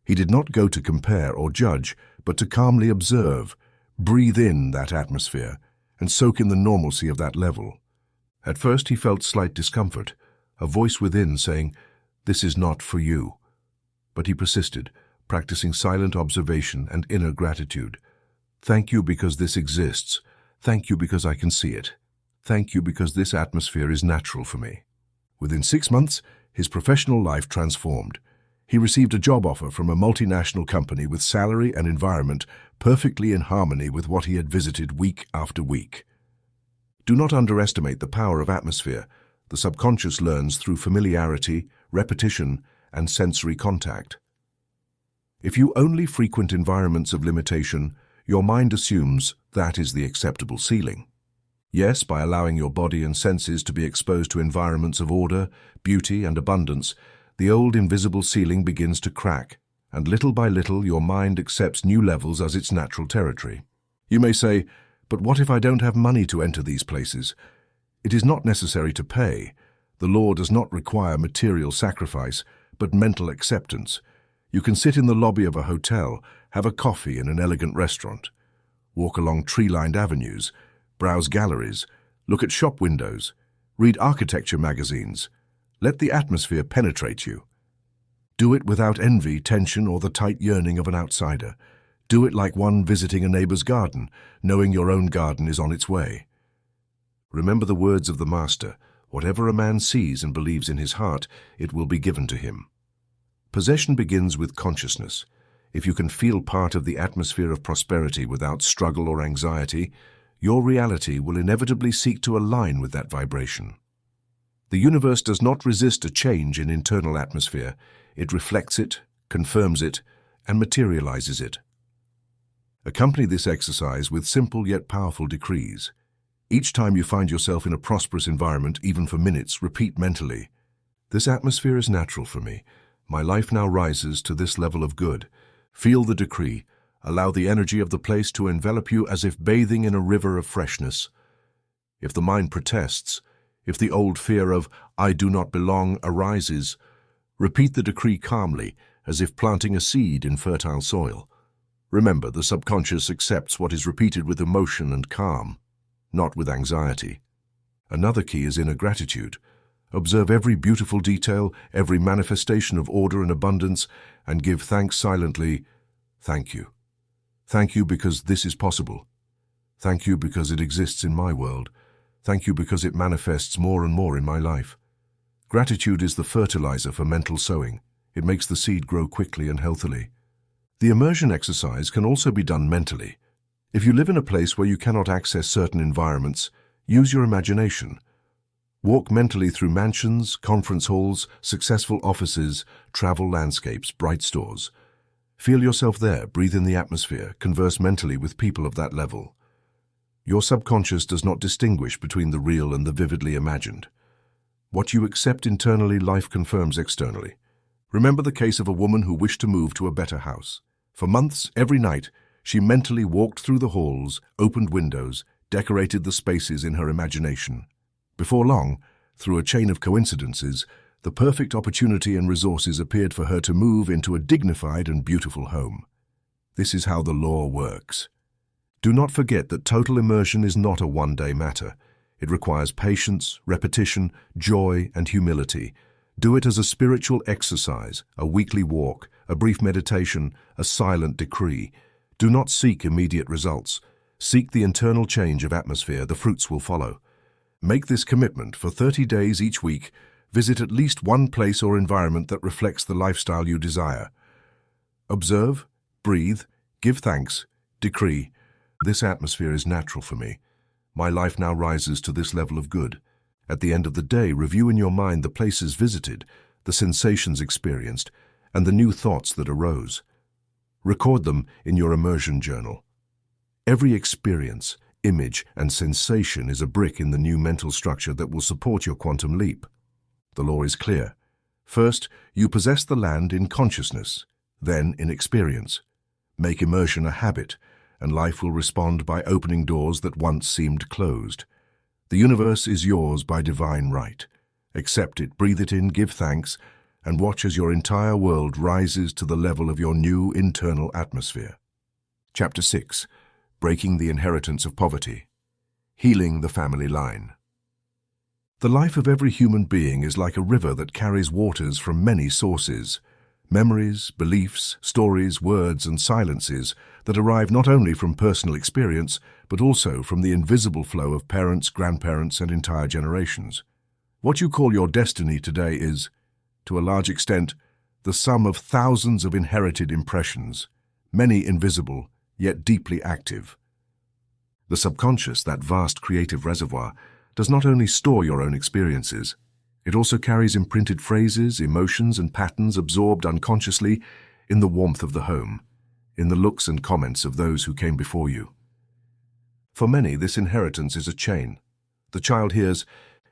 He did not go to compare or judge, but to calmly observe, breathe in that atmosphere, and soak in the normalcy of that level. At first he felt slight discomfort, a voice within saying, "This is not for you." But he persisted, practicing silent observation and inner gratitude. "Thank you because this exists. Thank you because I can see it. Thank you because this atmosphere is natural for me. Within 6 months, his professional life transformed. He received a job offer from a multinational company with salary and environment perfectly in harmony with what he had visited week after week. Do not underestimate the power of atmosphere. The subconscious learns through familiarity, repetition, and sensory contact. If you only frequent environments of limitation, your mind assumes that is the acceptable ceiling. Yes, by allowing your body and senses to be exposed to environments of order, beauty, and abundance, the old invisible ceiling begins to crack, and little by little your mind accepts new levels as its natural territory. You may say, but what if I don't have money to enter these places? It is not necessary to pay. The law does not require material sacrifice, but mental acceptance. You can sit in the lobby of a hotel, have a coffee in an elegant restaurant, walk along tree-lined avenues, browse galleries, look at shop windows, read architecture magazines. Let the atmosphere penetrate you. Do it without envy, tension, or the tight yearning of an outsider. Do it like one visiting a neighbor's garden, knowing your own garden is on its way. Remember the words of the Master, whatever a man sees and believes in his heart, it will be given to him. Possession begins with consciousness. If you can feel part of the atmosphere of prosperity without struggle or anxiety, your reality will inevitably seek to align with that vibration. The universe does not resist a change in internal atmosphere. It reflects it, confirms it, and materializes it. Accompany this exercise with simple yet powerful decrees. Each time you find yourself in a prosperous environment, even for minutes, repeat mentally, "This atmosphere is natural for me. My life now rises to this level of good." Feel the decree. Allow the energy of the place to envelop you as if bathing in a river of freshness. If the mind protests, if the old fear of "I do not belong" arises, repeat the decree calmly, as if planting a seed in fertile soil. Remember, the subconscious accepts what is repeated with emotion and calm, not with anxiety. Another key is inner gratitude. Observe every beautiful detail, every manifestation of order and abundance, and give thanks silently. Thank you. Thank you because this is possible. Thank you because it exists in my world. Thank you because it manifests more and more in my life. Gratitude is the fertilizer for mental sowing. It makes the seed grow quickly and healthily. The immersion exercise can also be done mentally. If you live in a place where you cannot access certain environments, use your imagination. Walk mentally through mansions, conference halls, successful offices, travel landscapes, bright stores. Feel yourself there, breathe in the atmosphere, converse mentally with people of that level. Your subconscious does not distinguish between the real and the vividly imagined. What you accept internally, life confirms externally. Remember the case of a woman who wished to move to a better house. For months, every night, she mentally walked through the halls, opened windows, decorated the spaces in her imagination. Before long, through a chain of coincidences, the perfect opportunity and resources appeared for her to move into a dignified and beautiful home. This is how the law works. Do not forget that total immersion is not a one-day matter. It requires patience, repetition, joy, and humility. Do it as a spiritual exercise, a weekly walk, a brief meditation, a silent decree. Do not seek immediate results. Seek the internal change of atmosphere. The fruits will follow. Make this commitment for 30 days each week. Visit at least one place or environment that reflects the lifestyle you desire. Observe, breathe, give thanks, decree. This atmosphere is natural for me. My life now rises to this level of good. At the end of the day, review in your mind the places visited, the sensations experienced, and the new thoughts that arose. Record them in your immersion journal. Every experience, image, and sensation is a brick in the new mental structure that will support your quantum leap. The law is clear. First, you possess the land in consciousness, then in experience. Make immersion a habit, and life will respond by opening doors that once seemed closed. The universe is yours by divine right. Accept it, breathe it in, give thanks, and watch as your entire world rises to the level of your new internal atmosphere. Chapter 6. Breaking the Inheritance of Poverty. Healing the Family Line. The life of every human being is like a river that carries waters from many sources. Memories, beliefs, stories, words, and silences that arrive not only from personal experience, but also from the invisible flow of parents, grandparents, and entire generations. What you call your destiny today is, to a large extent, the sum of thousands of inherited impressions, many invisible, yet deeply active. The subconscious, that vast creative reservoir, does not only store your own experiences, it also carries imprinted phrases, emotions, and patterns absorbed unconsciously in the warmth of the home, in the looks and comments of those who came before you. For many, this inheritance is a chain. The child hears,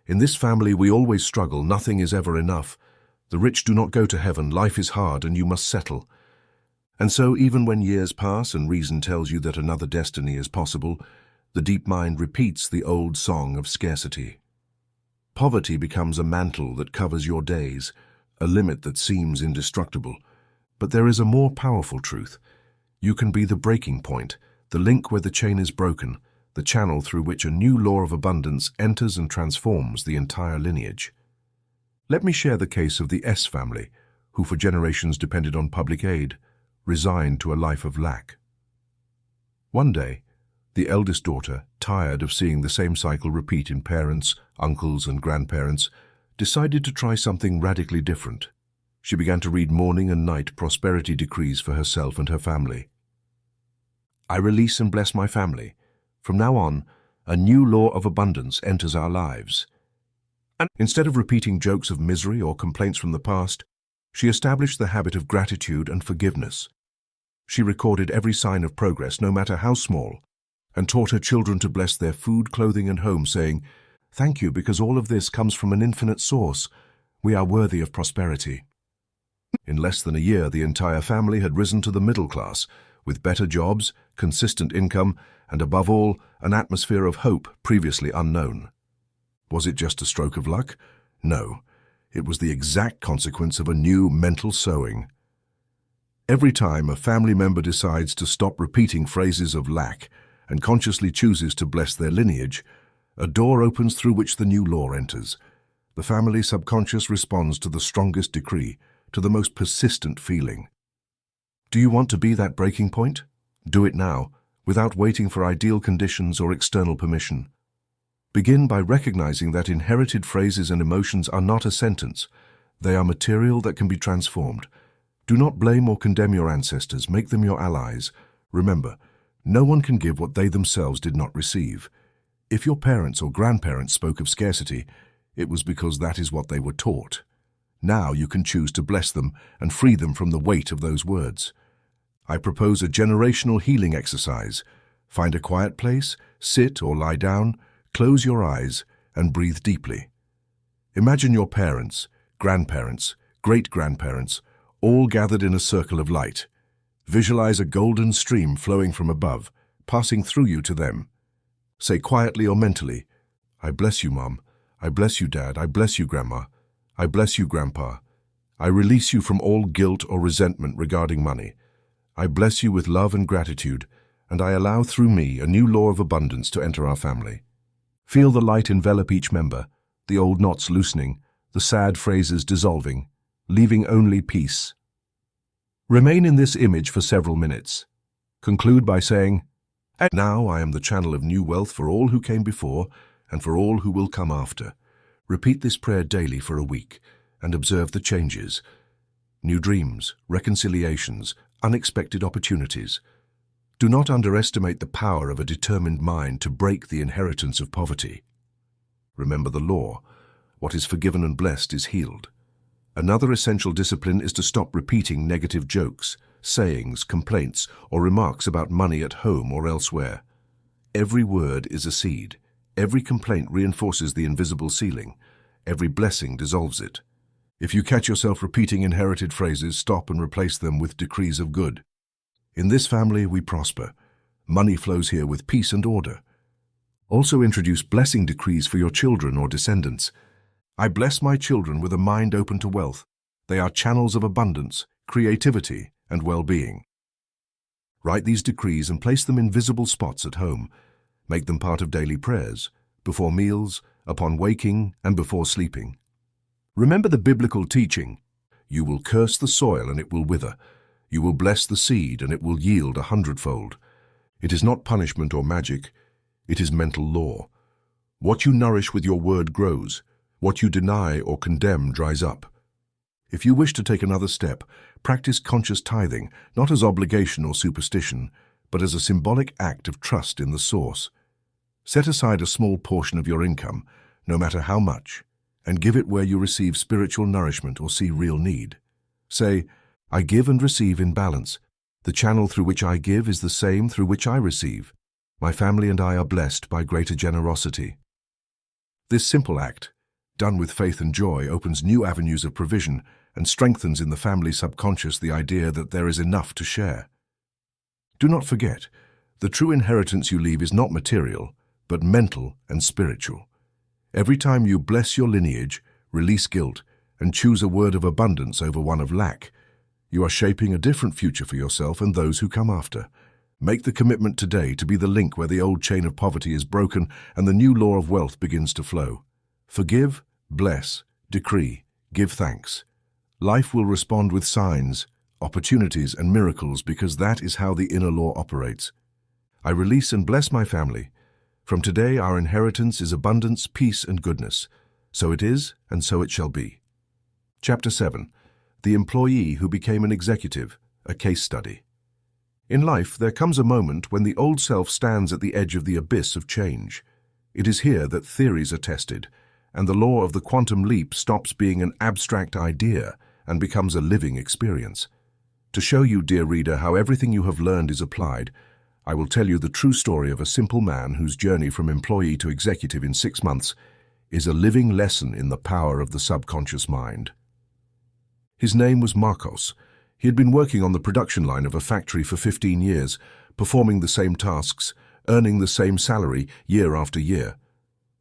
"In this family we always struggle, nothing is ever enough. The rich do not go to heaven, life is hard and you must settle." And so even when years pass and reason tells you that another destiny is possible, the deep mind repeats the old song of scarcity. Poverty becomes a mantle that covers your days, a limit that seems indestructible. But there is a more powerful truth. You can be the breaking point, the link where the chain is broken, the channel through which a new law of abundance enters and transforms the entire lineage. Let me share the case of the S family, who for generations depended on public aid, resigned to a life of lack. One day, the eldest daughter, tired of seeing the same cycle repeat in parents, uncles, and grandparents, decided to try something radically different. She began to read morning and night prosperity decrees for herself and her family. "I release and bless my family. From now on, a new law of abundance enters our lives." And instead of repeating jokes of misery or complaints from the past, she established the habit of gratitude and forgiveness. She recorded every sign of progress, no matter how small, and taught her children to bless their food, clothing, and home, saying, "Thank you, because all of this comes from an infinite source. We are worthy of prosperity." In less than a year, the entire family had risen to the middle class, with better jobs, consistent income, and above all, an atmosphere of hope previously unknown. Was it just a stroke of luck? No, it was the exact consequence of a new mental sowing. Every time a family member decides to stop repeating phrases of lack and consciously chooses to bless their lineage, a door opens through which the new law enters. The family subconscious responds to the strongest decree, to the most persistent feeling. Do you want to be that breaking point? Do it now, without waiting for ideal conditions or external permission. Begin by recognizing that inherited phrases and emotions are not a sentence. They are material that can be transformed. Do not blame or condemn your ancestors, make them your allies. Remember, no one can give what they themselves did not receive. If your parents or grandparents spoke of scarcity, it was because that is what they were taught. Now you can choose to bless them and free them from the weight of those words. I propose a generational healing exercise. Find a quiet place, sit or lie down, close your eyes, and breathe deeply. Imagine your parents, grandparents, great-grandparents, all gathered in a circle of light. Visualize a golden stream flowing from above, passing through you to them. Say quietly or mentally, "I bless you, Mom. I bless you, Dad. I bless you, Grandma. I bless you, Grandpa. I release you from all guilt or resentment regarding money. I bless you with love and gratitude, and I allow through me a new law of abundance to enter our family." Feel the light envelop each member, the old knots loosening, the sad phrases dissolving, leaving only peace. Remain in this image for several minutes. Conclude by saying, "And now I am the channel of new wealth for all who came before and for all who will come after." Repeat this prayer daily for a week and observe the changes. New dreams, reconciliations, unexpected opportunities. Do not underestimate the power of a determined mind to break the inheritance of poverty. Remember the law: what is forgiven and blessed is healed. Another essential discipline is to stop repeating negative jokes, sayings, complaints, or remarks about money at home or elsewhere. Every word is a seed. Every complaint reinforces the invisible ceiling. Every blessing dissolves it. If you catch yourself repeating inherited phrases, stop and replace them with decrees of good. In this family, we prosper. Money flows here with peace and order. Also introduce blessing decrees for your children or descendants. I bless my children with a mind open to wealth. They are channels of abundance, creativity, and well-being. Write these decrees and place them in visible spots at home. Make them part of daily prayers, before meals, upon waking, and before sleeping. Remember the biblical teaching: You will curse the soil and it will wither. You will bless the seed and it will yield 100-fold. It is not punishment or magic. It is mental law. What you nourish with your word grows. What you deny or condemn dries up. If you wish to take another step, practice conscious tithing, not as obligation or superstition, but as a symbolic act of trust in the source. Set aside a small portion of your income, no matter how much, and give it where you receive spiritual nourishment or see real need. Say, I give and receive in balance. The channel through which I give is the same through which I receive. My family and I are blessed by greater generosity. This simple act, done with faith and joy, opens new avenues of provision and strengthens in the family subconscious the idea that there is enough to share. Do not forget, the true inheritance you leave is not material, but mental and spiritual. Every time you bless your lineage, release guilt, and choose a word of abundance over one of lack, you are shaping a different future for yourself and those who come after. Make the commitment today to be the link where the old chain of poverty is broken and the new law of wealth begins to flow. Forgive, bless, decree, give thanks. Life will respond with signs, opportunities, and miracles because that is how the inner law operates. I release and bless my family. From today, our inheritance is abundance, peace, and goodness. So it is, and so it shall be. Chapter 7. The Employee Who Became an Executive, a Case Study. In life, there comes a moment when the old self stands at the edge of the abyss of change. It is here that theories are tested, and the law of the quantum leap stops being an abstract idea and becomes a living experience. To show you, dear reader, how everything you have learned is applied, I will tell you the true story of a simple man whose journey from employee to executive in 6 months is a living lesson in the power of the subconscious mind. His name was Marcos. He had been working on the production line of a factory for 15 years, performing the same tasks, earning the same salary year after year.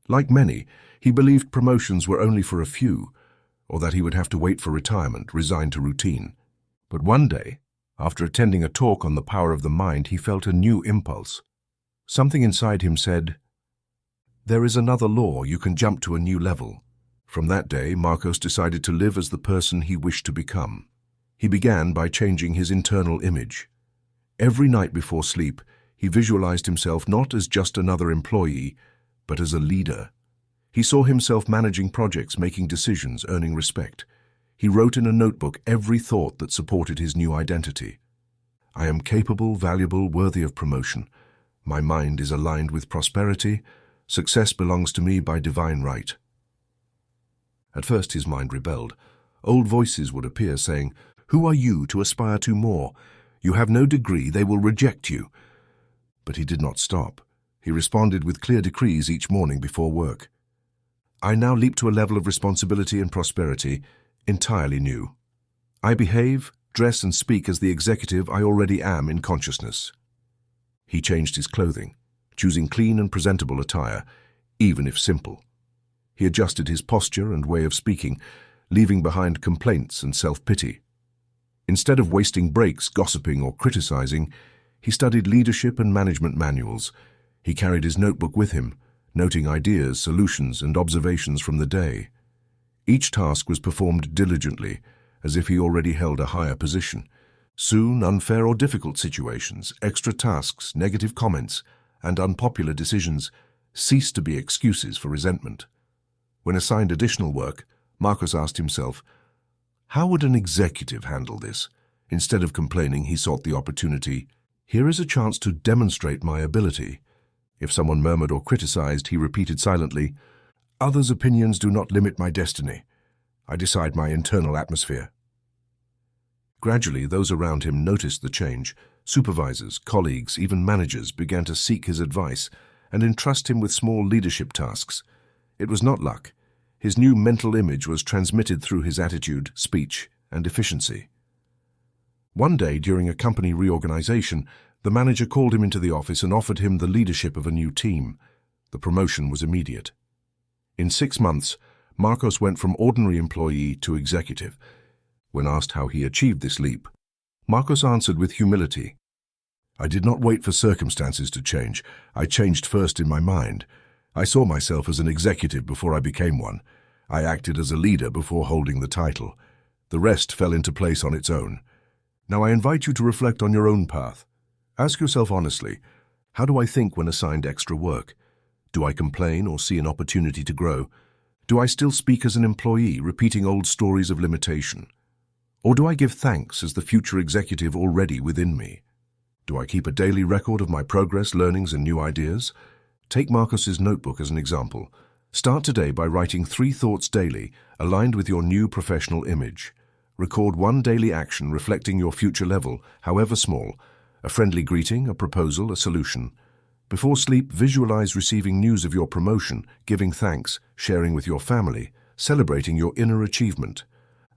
Like many, he believed promotions were only for a few, or that he would have to wait for retirement, resigned to routine. But one day, after attending a talk on the power of the mind, he felt a new impulse. Something inside him said, "There is another law, you can jump to a new level." From that day, Marcos decided to live as the person he wished to become. He began by changing his internal image. Every night before sleep, he visualized himself not as just another employee, but as a leader. He saw himself managing projects, making decisions, earning respect. He wrote in a notebook every thought that supported his new identity. I am capable, valuable, worthy of promotion. My mind is aligned with prosperity. Success belongs to me by divine right. At first his mind rebelled. Old voices would appear saying, "Who are you to aspire to more? You have no degree, they will reject you." But he did not stop. He responded with clear decrees each morning before work. I now leap to a level of responsibility and prosperity entirely new. I behave, dress, and speak as the executive I already am in consciousness. He changed his clothing, choosing clean and presentable attire, even if simple. He adjusted his posture and way of speaking, leaving behind complaints and self-pity. Instead of wasting breaks gossiping or criticizing, he studied leadership and management manuals. He carried his notebook with him, noting ideas, solutions, and observations from the day. Each task was performed diligently, as if he already held a higher position. Soon, unfair or difficult situations, extra tasks, negative comments, and unpopular decisions ceased to be excuses for resentment. When assigned additional work, Marcos asked himself, how would an executive handle this? Instead of complaining, he sought the opportunity. Here is a chance to demonstrate my ability. If someone murmured or criticized, he repeated silently, others' opinions do not limit my destiny. I decide my internal atmosphere. Gradually, those around him noticed the change. Supervisors, colleagues, even managers began to seek his advice and entrust him with small leadership tasks. It was not luck. His new mental image was transmitted through his attitude, speech, and efficiency. One day, during a company reorganization, the manager called him into the office and offered him the leadership of a new team. The promotion was immediate. In 6 months, Marcos went from ordinary employee to executive. When asked how he achieved this leap, Marcos answered with humility, I did not wait for circumstances to change. I changed first in my mind. I saw myself as an executive before I became one. I acted as a leader before holding the title. The rest fell into place on its own. Now I invite you to reflect on your own path. Ask yourself honestly, how do I think when assigned extra work? Do I complain or see an opportunity to grow? Do I still speak as an employee, repeating old stories of limitation? Or do I give thanks as the future executive already within me? Do I keep a daily record of my progress, learnings, and new ideas? Take Marcus's notebook as an example. Start today by writing 3 thoughts daily, aligned with your new professional image. Record 1 daily action reflecting your future level, however small. A friendly greeting, a proposal, a solution. Before sleep, visualize receiving news of your promotion, giving thanks, sharing with your family, celebrating your inner achievement.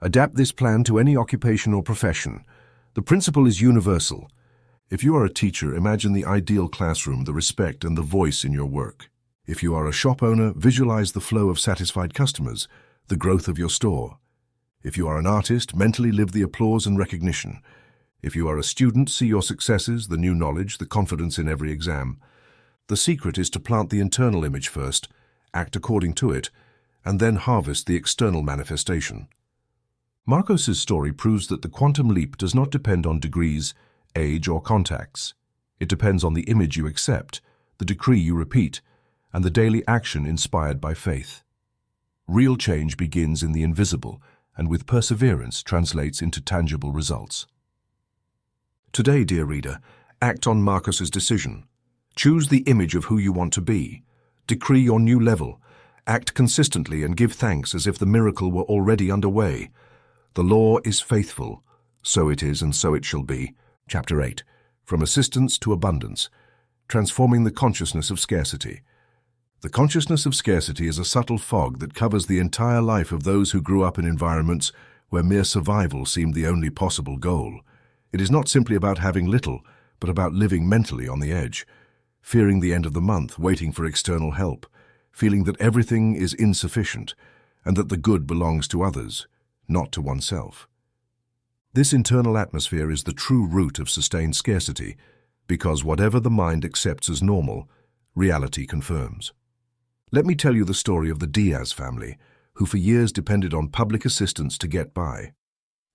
Adapt this plan to any occupation or profession. The principle is universal. If you are a teacher, imagine the ideal classroom, the respect and the voice in your work. If you are a shop owner, visualize the flow of satisfied customers, the growth of your store. If you are an artist, mentally live the applause and recognition. If you are a student, see your successes, the new knowledge, the confidence in every exam. The secret is to plant the internal image first, act according to it, and then harvest the external manifestation. Marcos's story proves that the quantum leap does not depend on degrees, age, or contacts. It depends on the image you accept, the decree you repeat, and the daily action inspired by faith. Real change begins in the invisible, and with perseverance translates into tangible results. Today, dear reader, act on Marcus's decision. Choose the image of who you want to be. Decree your new level. Act consistently and give thanks as if the miracle were already underway. The law is faithful. So it is and so it shall be. Chapter 8. From Assistance to Abundance. Transforming the Consciousness of Scarcity. The consciousness of scarcity is a subtle fog that covers the entire life of those who grew up in environments where mere survival seemed the only possible goal. It is not simply about having little, but about living mentally on the edge, fearing the end of the month, waiting for external help, feeling that everything is insufficient, and that the good belongs to others, not to oneself. This internal atmosphere is the true root of sustained scarcity, because whatever the mind accepts as normal, reality confirms. Let me tell you the story of the Diaz family, who for years depended on public assistance to get by.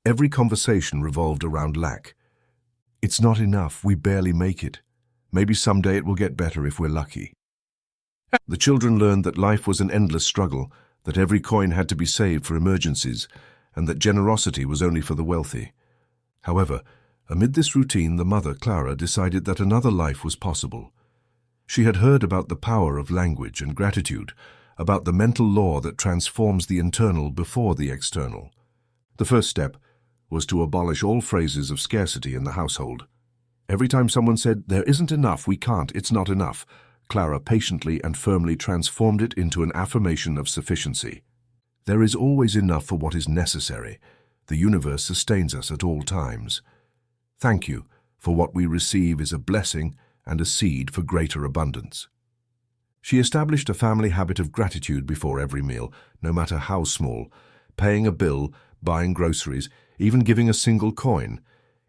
Every conversation revolved around lack. It's not enough, we barely make it. Maybe someday it will get better if we're lucky. The children learned that life was an endless struggle, that every coin had to be saved for emergencies, and that generosity was only for the wealthy. However, amid this routine, the mother, Clara, decided that another life was possible. She had heard about the power of language and gratitude, about the mental law that transforms the internal before the external. The first step was to abolish all phrases of scarcity in the household. Every time someone said, "There isn't enough, we can't, it's not enough," Clara patiently and firmly transformed it into an affirmation of sufficiency. There is always enough for what is necessary. The universe sustains us at all times. Thank you, for what we receive is a blessing and a seed for greater abundance. She established a family habit of gratitude before every meal, no matter how small, paying a bill, buying groceries, even giving a single coin.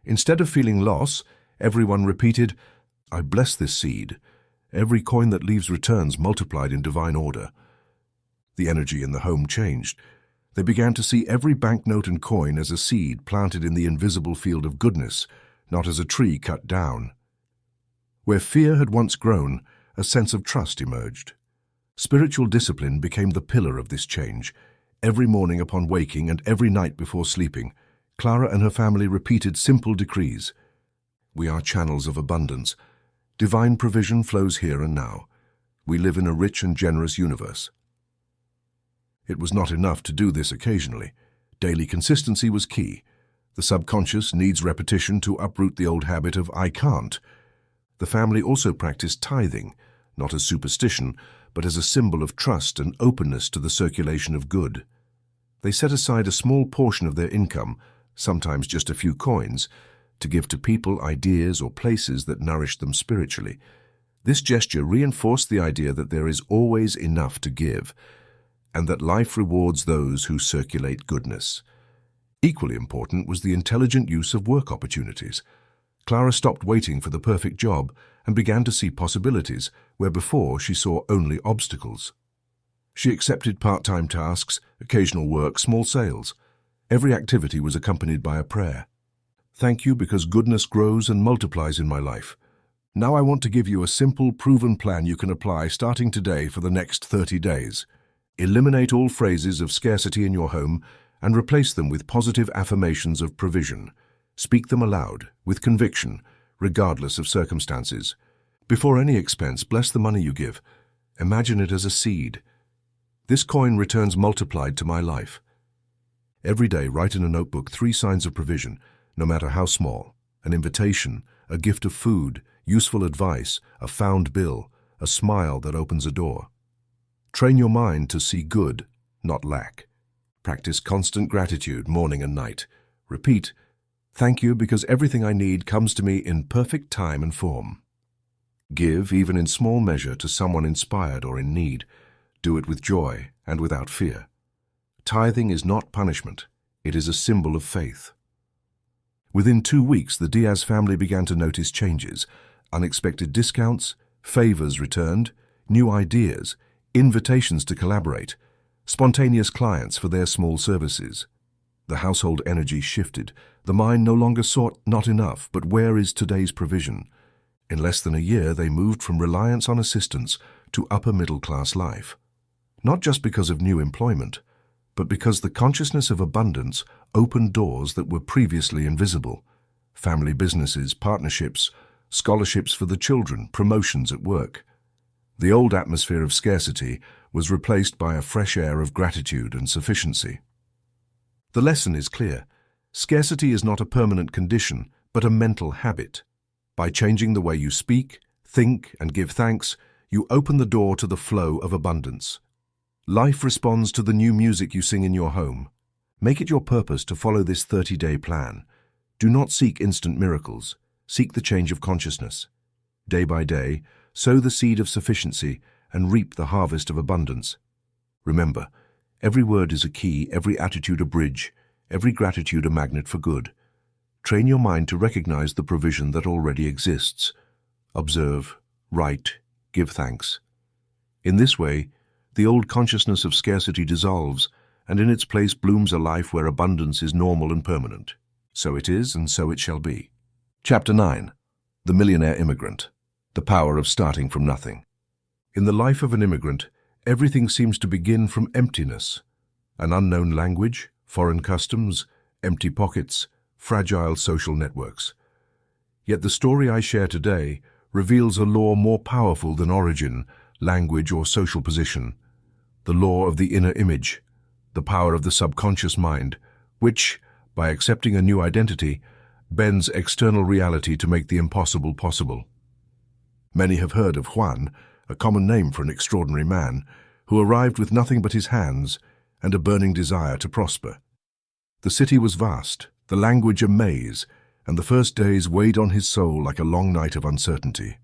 Instead of feeling loss, everyone repeated, "I bless this seed." Every coin that leaves returns multiplied in divine order. The energy in the home changed. They began to see every banknote and coin as a seed planted in the invisible field of goodness, not as a tree cut down. Where fear had once grown, a sense of trust emerged. Spiritual discipline became the pillar of this change. Every morning upon waking and every night before sleeping, Clara and her family repeated simple decrees. We are channels of abundance. Divine provision flows here and now. We live in a rich and generous universe. It was not enough to do this occasionally. Daily consistency was key. The subconscious needs repetition to uproot the old habit of "I can't." The family also practiced tithing, not as superstition, but as a symbol of trust and openness to the circulation of good. They set aside a small portion of their income, sometimes just a few coins, to give to people, ideas, or places that nourished them spiritually. This gesture reinforced the idea that there is always enough to give, and that life rewards those who circulate goodness. Equally important was the intelligent use of work opportunities. Clara stopped waiting for the perfect job and began to see possibilities where before she saw only obstacles. She accepted part-time tasks, occasional work, small sales. Every activity was accompanied by a prayer. Thank you because goodness grows and multiplies in my life. Now I want to give you a simple, proven plan you can apply starting today for the next 30 days. Eliminate all phrases of scarcity in your home and replace them with positive affirmations of provision. Speak them aloud, with conviction, regardless of circumstances. Before any expense, bless the money you give. Imagine it as a seed. This coin returns multiplied to my life. Every day, write in a notebook 3 signs of provision, no matter how small: an invitation, a gift of food, useful advice, a found bill, a smile that opens a door. Train your mind to see good, not lack. Practice constant gratitude morning and night. Repeat, thank you because everything I need comes to me in perfect time and form. Give, even in small measure, to someone inspired or in need. Do it with joy and without fear. Tithing is not punishment. It is a symbol of faith. Within 2 weeks, the Diaz family began to notice changes. Unexpected discounts, favors returned, new ideas, invitations to collaborate, spontaneous clients for their small services. The household energy shifted. The mind no longer sought not enough, but where is today's provision? In less than a year, they moved from reliance on assistance to upper middle-class life. Not just because of new employment, but because the consciousness of abundance opened doors that were previously invisible. Family businesses, partnerships, scholarships for the children, promotions at work. The old atmosphere of scarcity was replaced by a fresh air of gratitude and sufficiency. The lesson is clear. Scarcity is not a permanent condition, but a mental habit. By changing the way you speak, think, and give thanks, you open the door to the flow of abundance. Life responds to the new music you sing in your home. Make it your purpose to follow this 30-day plan. Do not seek instant miracles. Seek the change of consciousness. Day by day, sow the seed of sufficiency and reap the harvest of abundance. Remember, every word is a key, every attitude a bridge, every gratitude a magnet for good. Train your mind to recognize the provision that already exists. Observe, write, give thanks. In this way, the old consciousness of scarcity dissolves, and in its place blooms a life where abundance is normal and permanent. So it is, and so it shall be. Chapter 9. The Millionaire Immigrant. The Power of Starting from Nothing. In the life of an immigrant, everything seems to begin from emptiness. An unknown language, foreign customs, empty pockets, fragile social networks. Yet the story I share today reveals a law more powerful than origin, language, or social position. The law of the inner image, the power of the subconscious mind, which, by accepting a new identity, bends external reality to make the impossible possible. Many have heard of Juan, a common name for an extraordinary man, who arrived with nothing but his hands and a burning desire to prosper. The city was vast, the language a maze, and the first days weighed on his soul like a long night of uncertainty.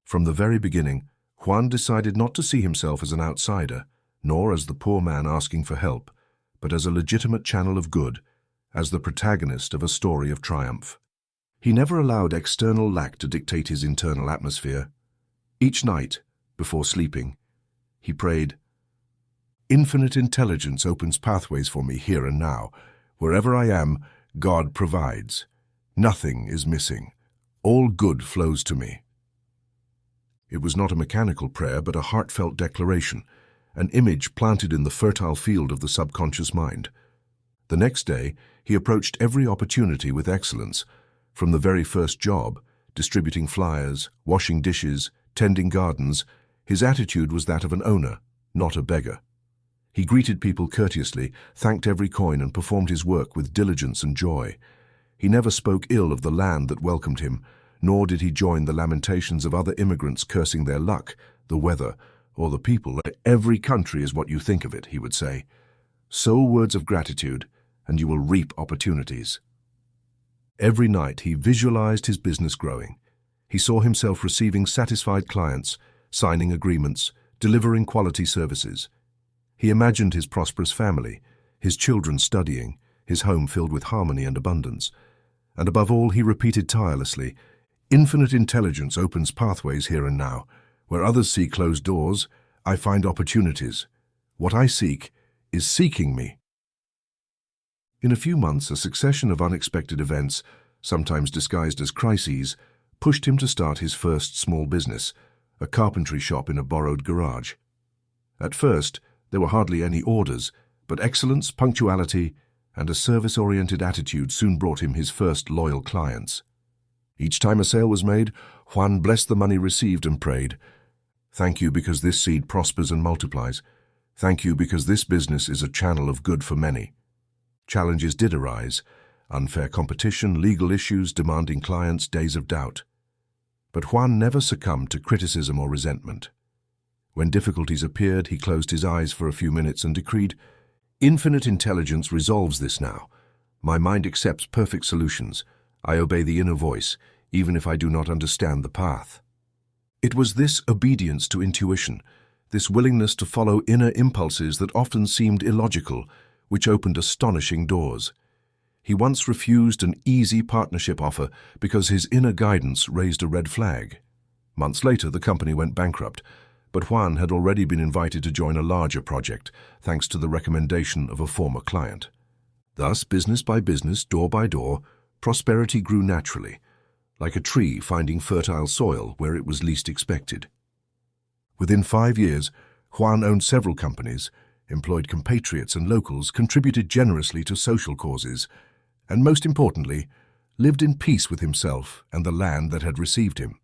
From the very beginning, Juan decided not to see himself as an outsider, nor as the poor man asking for help, but as a legitimate channel of good, as the protagonist of a story of triumph. He never allowed external lack to dictate his internal atmosphere. Each night, before sleeping, he prayed, "Infinite intelligence opens pathways for me here and now. Wherever I am, God provides. Nothing is missing. All good flows to me." It was not a mechanical prayer, but a heartfelt declaration, an image planted in the fertile field of the subconscious mind. The next day, he approached every opportunity with excellence. From the very first job, distributing flyers, washing dishes, tending gardens, his attitude was that of an owner, not a beggar. He greeted people courteously, thanked every coin, and performed his work with diligence and joy. He never spoke ill of the land that welcomed him, nor did he join the lamentations of other immigrants cursing their luck, the weather, or the people. "Every country is what you think of it," he would say. "Sow words of gratitude, and you will reap opportunities." Every night he visualized his business growing. He saw himself receiving satisfied clients, signing agreements, delivering quality services. He imagined his prosperous family, his children studying, his home filled with harmony and abundance. And above all, he repeated tirelessly, "Infinite intelligence opens pathways here and now. Where others see closed doors, I find opportunities. What I seek is seeking me." In a few months, a succession of unexpected events, sometimes disguised as crises, pushed him to start his first small business, a carpentry shop in a borrowed garage. At first, there were hardly any orders, but excellence, punctuality, and a service-oriented attitude soon brought him his first loyal clients. Each time a sale was made, Juan blessed the money received and prayed, "Thank you because this seed prospers and multiplies. Thank you because this business is a channel of good for many." Challenges did arise: unfair competition, legal issues demanding clients, days of doubt. But Juan never succumbed to criticism or resentment. When difficulties appeared, he closed his eyes for a few minutes and decreed, "Infinite intelligence resolves this now. My mind accepts perfect solutions. I obey the inner voice, even if I do not understand the path." It was this obedience to intuition, this willingness to follow inner impulses that often seemed illogical, which opened astonishing doors. He once refused an easy partnership offer because his inner guidance raised a red flag. Months later, the company went bankrupt, but Juan had already been invited to join a larger project, thanks to the recommendation of a former client. Thus, business by business, door by door, prosperity grew naturally, like a tree finding fertile soil where it was least expected. Within 5 years, Juan owned several companies, employed compatriots and locals, contributed generously to social causes, and most importantly, lived in peace with himself and the land that had received him.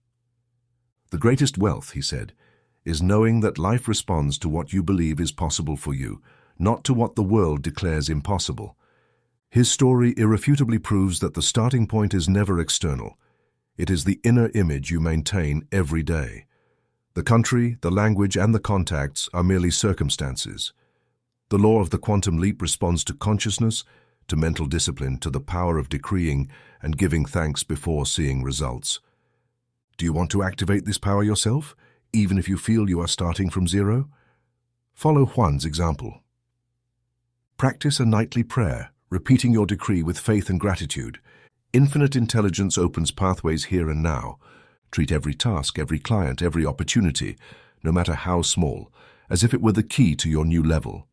"The greatest wealth," he said, "is knowing that life responds to what you believe is possible for you, not to what the world declares impossible." His story irrefutably proves that the starting point is never external. It is the inner image you maintain every day. The country, the language, and the contacts are merely circumstances. The law of the quantum leap responds to consciousness, to mental discipline, to the power of decreeing and giving thanks before seeing results. Do you want to activate this power yourself, even if you feel you are starting from zero? Follow Juan's example. Practice a nightly prayer, repeating your decree with faith and gratitude. Infinite intelligence opens pathways here and now. Treat every task, every client, every opportunity, no matter how small, as if it were the key to your new level.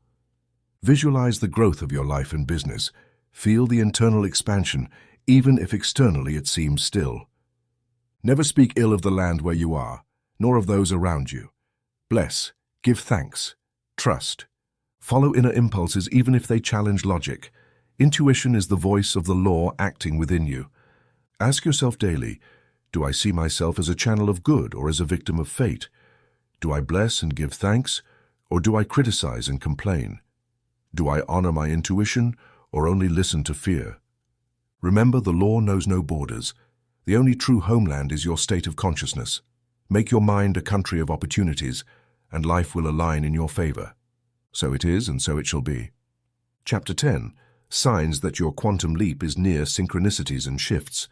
Visualize the growth of your life and business. Feel the internal expansion, even if externally it seems still. Never speak ill of the land where you are, nor of those around you. Bless, give thanks, trust. Follow inner impulses even if they challenge logic. Intuition is the voice of the law acting within you. Ask yourself daily, do I see myself as a channel of good or as a victim of fate? Do I bless and give thanks, or do I criticize and complain? Do I honor my intuition or only listen to fear? Remember, the law knows no borders. The only true homeland is your state of consciousness. Make your mind a country of opportunities, and life will align in your favor. So it is, and so it shall be. Chapter 10. Signs that your quantum leap is near synchronicities and shifts.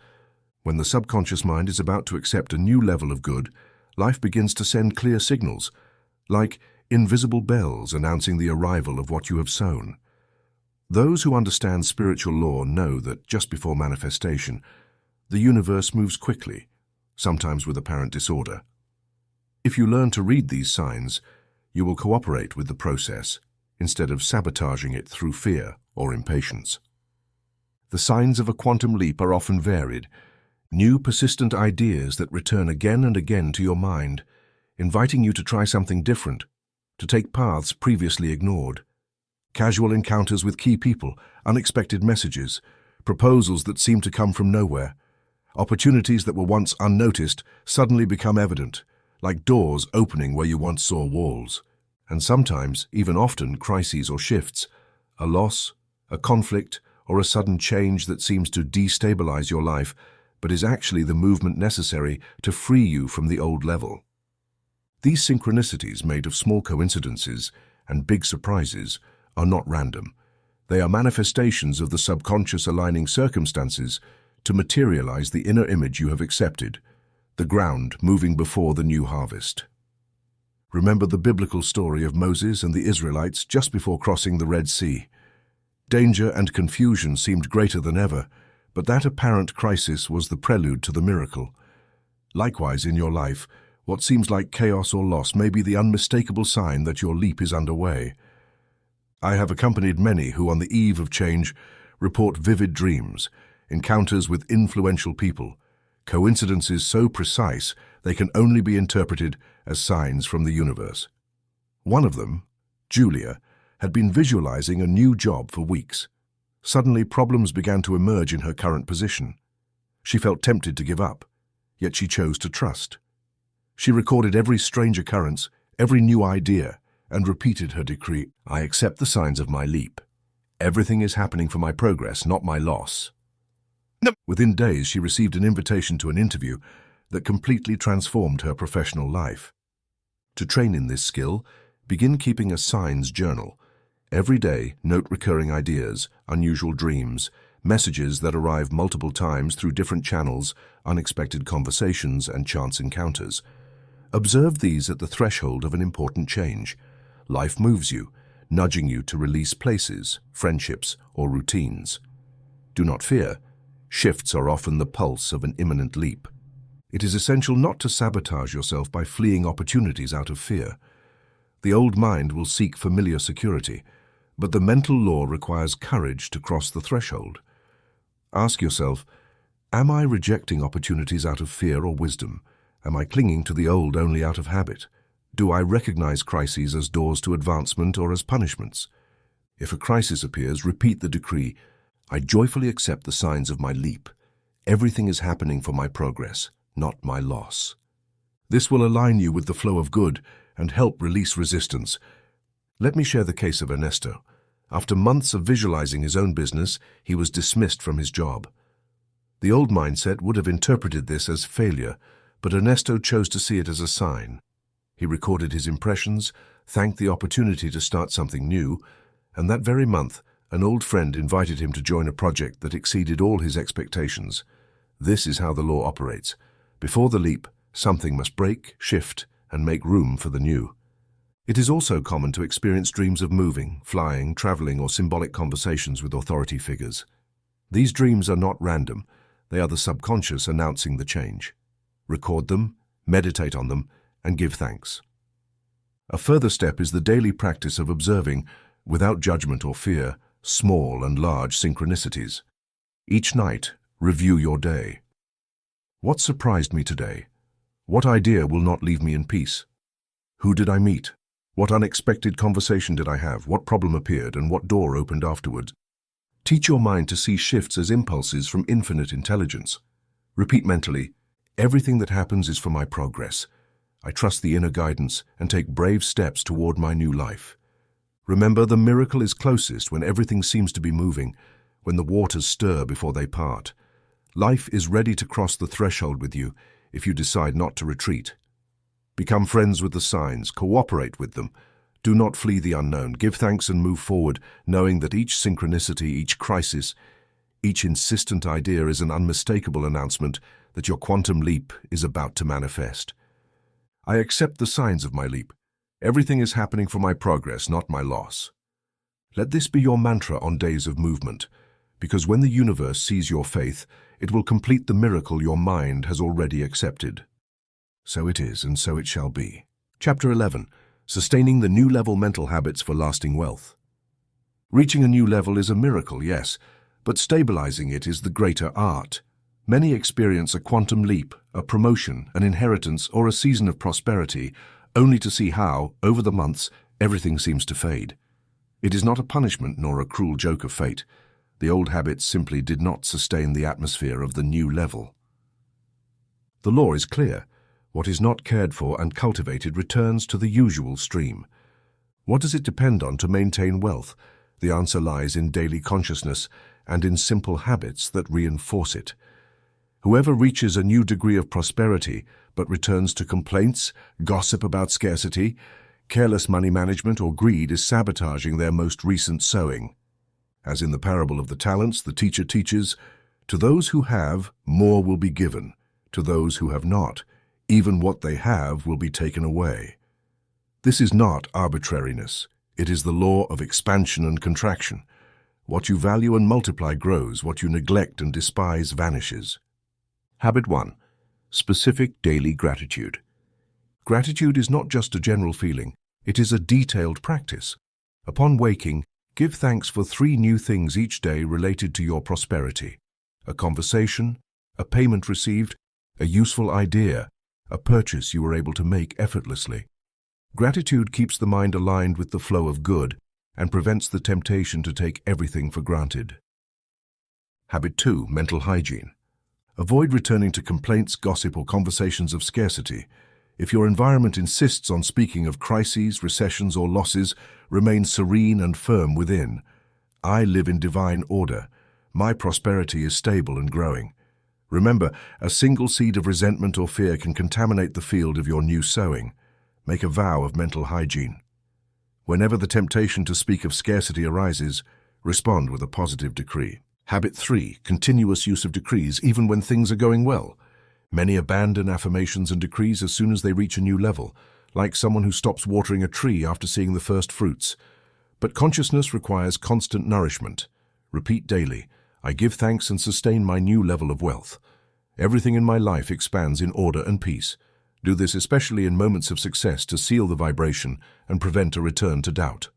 When the subconscious mind is about to accept a new level of good, life begins to send clear signals, like invisible bells announcing the arrival of what you have sown. Those who understand spiritual law know that just before manifestation, the universe moves quickly, sometimes with apparent disorder. If you learn to read these signs, you will cooperate with the process, instead of sabotaging it through fear or impatience. The signs of a quantum leap are often varied, new persistent ideas that return again and again to your mind, inviting you to try something different, to take paths previously ignored. Casual encounters with key people, unexpected messages, proposals that seem to come from nowhere. Opportunities that were once unnoticed suddenly become evident, like doors opening where you once saw walls. And sometimes, even often, crises or shifts, a loss, a conflict, or a sudden change that seems to destabilize your life, but is actually the movement necessary to free you from the old level. These synchronicities, made of small coincidences and big surprises, are not random. They are manifestations of the subconscious aligning circumstances to materialize the inner image you have accepted, the ground moving before the new harvest. Remember the biblical story of Moses and the Israelites just before crossing the Red Sea. Danger and confusion seemed greater than ever, but that apparent crisis was the prelude to the miracle. Likewise, in your life, what seems like chaos or loss may be the unmistakable sign that your leap is underway. I have accompanied many who, on the eve of change, report vivid dreams, encounters with influential people, coincidences so precise they can only be interpreted as signs from the universe. One of them, Julia, had been visualizing a new job for weeks. Suddenly, problems began to emerge in her current position. She felt tempted to give up, yet she chose to trust. She recorded every strange occurrence, every new idea, and repeated her decree, "I accept the signs of my leap. Everything is happening for my progress, not my loss." Within days, she received an invitation to an interview that completely transformed her professional life. To train in this skill, begin keeping a signs journal. Every day, note recurring ideas, unusual dreams, messages that arrive multiple times through different channels, unexpected conversations, and chance encounters. Observe these at the threshold of an important change. Life moves you, nudging you to release places, friendships, or routines. Do not fear. Shifts are often the pulse of an imminent leap. It is essential not to sabotage yourself by fleeing opportunities out of fear. The old mind will seek familiar security, but the mental law requires courage to cross the threshold. Ask yourself, am I rejecting opportunities out of fear or wisdom? Am I clinging to the old only out of habit? Do I recognize crises as doors to advancement or as punishments? If a crisis appears, repeat the decree, "I joyfully accept the signs of my leap. Everything is happening for my progress, not my loss." This will align you with the flow of good and help release resistance. Let me share the case of Ernesto. After months of visualizing his own business, he was dismissed from his job. The old mindset would have interpreted this as failure, but Ernesto chose to see it as a sign. He recorded his impressions, thanked the opportunity to start something new, and that very month, an old friend invited him to join a project that exceeded all his expectations. This is how the law operates. Before the leap, something must break, shift, and make room for the new. It is also common to experience dreams of moving, flying, traveling, or symbolic conversations with authority figures. These dreams are not random. They are the subconscious announcing the change. Record them, meditate on them, and give thanks. A further step is the daily practice of observing, without judgment or fear, small and large synchronicities. Each night, review your day. What surprised me today? What idea will not leave me in peace? Who did I meet? What unexpected conversation did I have? What problem appeared and what door opened afterwards? Teach your mind to see shifts as impulses from infinite intelligence. Repeat mentally, "Everything that happens is for my progress. I trust the inner guidance and take brave steps toward my new life." Remember, the miracle is closest when everything seems to be moving, when the waters stir before they part. Life is ready to cross the threshold with you if you decide not to retreat. Become friends with the signs, cooperate with them. Do not flee the unknown. Give thanks and move forward, knowing that each synchronicity, each crisis, each insistent idea is an unmistakable announcement that your quantum leap is about to manifest. I accept the signs of my leap. Everything is happening for my progress, not my loss. Let this be your mantra on days of movement, because when the universe sees your faith, it will complete the miracle your mind has already accepted. So it is, and so it shall be. Chapter 11. Sustaining the New Level Mental Habits for Lasting Wealth. Reaching a new level is a miracle, yes, but stabilizing it is the greater art. Many experience a quantum leap, a promotion, an inheritance, or a season of prosperity, only to see how, over the months, everything seems to fade. It is not a punishment nor a cruel joke of fate. The old habits simply did not sustain the atmosphere of the new level. The law is clear. What is not cared for and cultivated returns to the usual stream. What does it depend on to maintain wealth? The answer lies in daily consciousness and in simple habits that reinforce it. Whoever reaches a new degree of prosperity but returns to complaints, gossip about scarcity, careless money management, or greed is sabotaging their most recent sowing. As in the parable of the talents, the teacher teaches, "To those who have, more will be given. To those who have not, even what they have will be taken away." This is not arbitrariness. It is the law of expansion and contraction. What you value and multiply grows. What you neglect and despise vanishes. Habit 1. Specific daily gratitude. Gratitude is not just a general feeling. It is a detailed practice. Upon waking, Give thanks for 3 new things each day related to your prosperity: a conversation, a payment received, a useful idea, a purchase you were able to make effortlessly. Gratitude keeps the mind aligned with the flow of good and prevents the temptation to take everything for granted. Habit 2. Mental hygiene. Avoid returning to complaints, gossip, or conversations of scarcity. If your environment insists on speaking of crises, recessions, or losses, remain serene and firm within. I live in divine order. My prosperity is stable and growing. Remember, a single seed of resentment or fear can contaminate the field of your new sowing. Make a vow of mental hygiene. Whenever the temptation to speak of scarcity arises, respond with a positive decree. Habit 3. Continuous use of decrees even when things are going well. Many abandon affirmations and decrees as soon as they reach a new level, like someone who stops watering a tree after seeing the first fruits. But consciousness requires constant nourishment. Repeat daily, I give thanks and sustain my new level of wealth. Everything in my life expands in order and peace. Do this especially in moments of success to seal the vibration and prevent a return to doubt.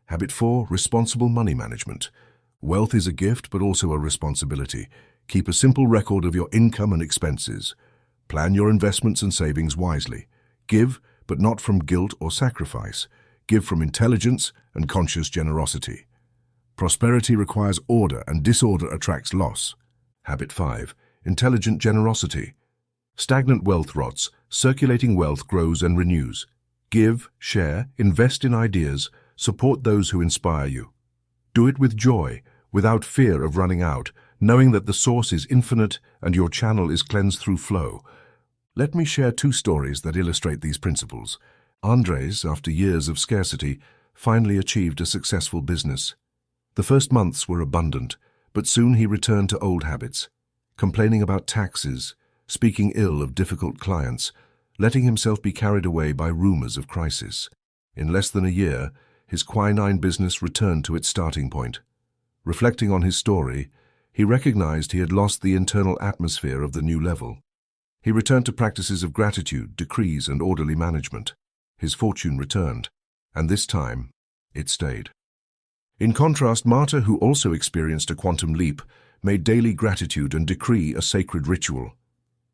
Habit 4. Responsible money management. Wealth is a gift but also a responsibility. Keep a simple record of your income and expenses. Plan your investments and savings wisely. Give, but not from guilt or sacrifice. Give from intelligence and conscious generosity. Prosperity requires order, and disorder attracts loss. Habit 5. Intelligent generosity. Stagnant wealth rots. Circulating wealth grows and renews. Give, share, invest in ideas, support those who inspire you. Do it with joy, without fear of running out, knowing that the source is infinite and your channel is cleansed through flow. Let me share 2 stories that illustrate these principles. Andres, after years of scarcity, finally achieved a successful business. The first months were abundant, but soon he returned to old habits, complaining about taxes, speaking ill of difficult clients, letting himself be carried away by rumors of crisis. In less than a year, his quinine business returned to its starting point. Reflecting on his story, he recognized he had lost the internal atmosphere of the new level. He returned to practices of gratitude, decrees, and orderly management. His fortune returned, and this time, it stayed. In contrast, Marta, who also experienced a quantum leap, made daily gratitude and decree a sacred ritual.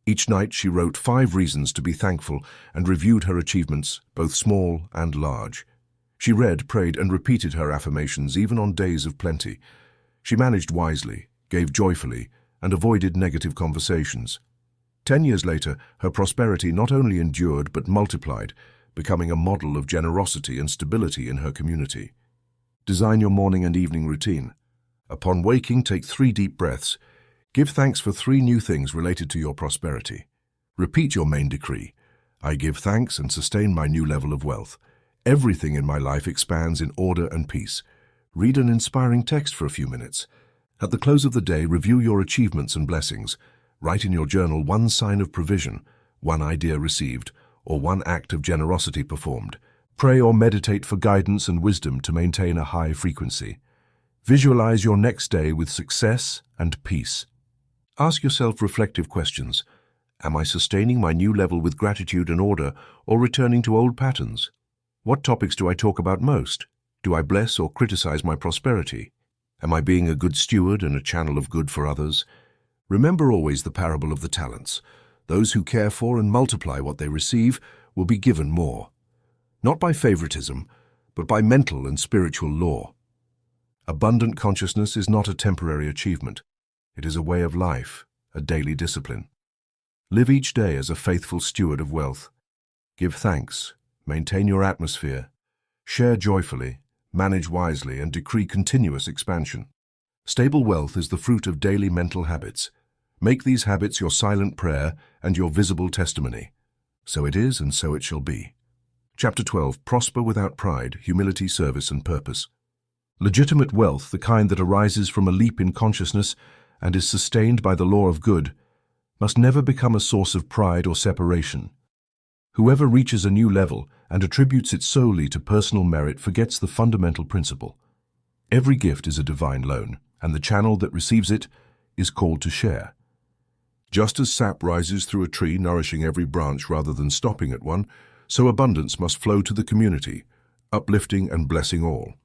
Each night she wrote 5 reasons to be thankful and reviewed her achievements, both small and large. She read, prayed, and repeated her affirmations even on days of plenty. She managed wisely, gave joyfully, and avoided negative conversations. 10 years later, her prosperity not only endured but multiplied, becoming a model of generosity and stability in her community. Design your morning and evening routine. Upon waking, take 3 deep breaths. Give thanks for 3 new things related to your prosperity. Repeat your main decree. I give thanks and sustain my new level of wealth. Everything in my life expands in order and peace. Read an inspiring text for a few minutes. At the close of the day, review your achievements and blessings. Write in your journal 1 sign of provision, 1 idea received, or 1 act of generosity performed. Pray or meditate for guidance and wisdom to maintain a high frequency. Visualize your next day with success and peace. Ask yourself reflective questions. Am I sustaining my new level with gratitude and order, or returning to old patterns? What topics do I talk about most? Do I bless or criticize my prosperity? Am I being a good steward and a channel of good for others? Remember always the parable of the talents. Those who care for and multiply what they receive will be given more. Not by favoritism, but by mental and spiritual law. Abundant consciousness is not a temporary achievement. It is a way of life, a daily discipline. Live each day as a faithful steward of wealth. Give thanks, maintain your atmosphere, share joyfully, manage wisely, and decree continuous expansion. Stable wealth is the fruit of daily mental habits. Make these habits your silent prayer and your visible testimony. So it is, and so it shall be. Chapter 12. Prosper without pride, humility, service, and purpose. Legitimate wealth, the kind that arises from a leap in consciousness and is sustained by the law of good, must never become a source of pride or separation. Whoever reaches a new level and attributes it solely to personal merit forgets the fundamental principle. Every gift is a divine loan, and the channel that receives it is called to share. Just as sap rises through a tree, nourishing every branch rather than stopping at one, so abundance must flow to the community, uplifting and blessing all.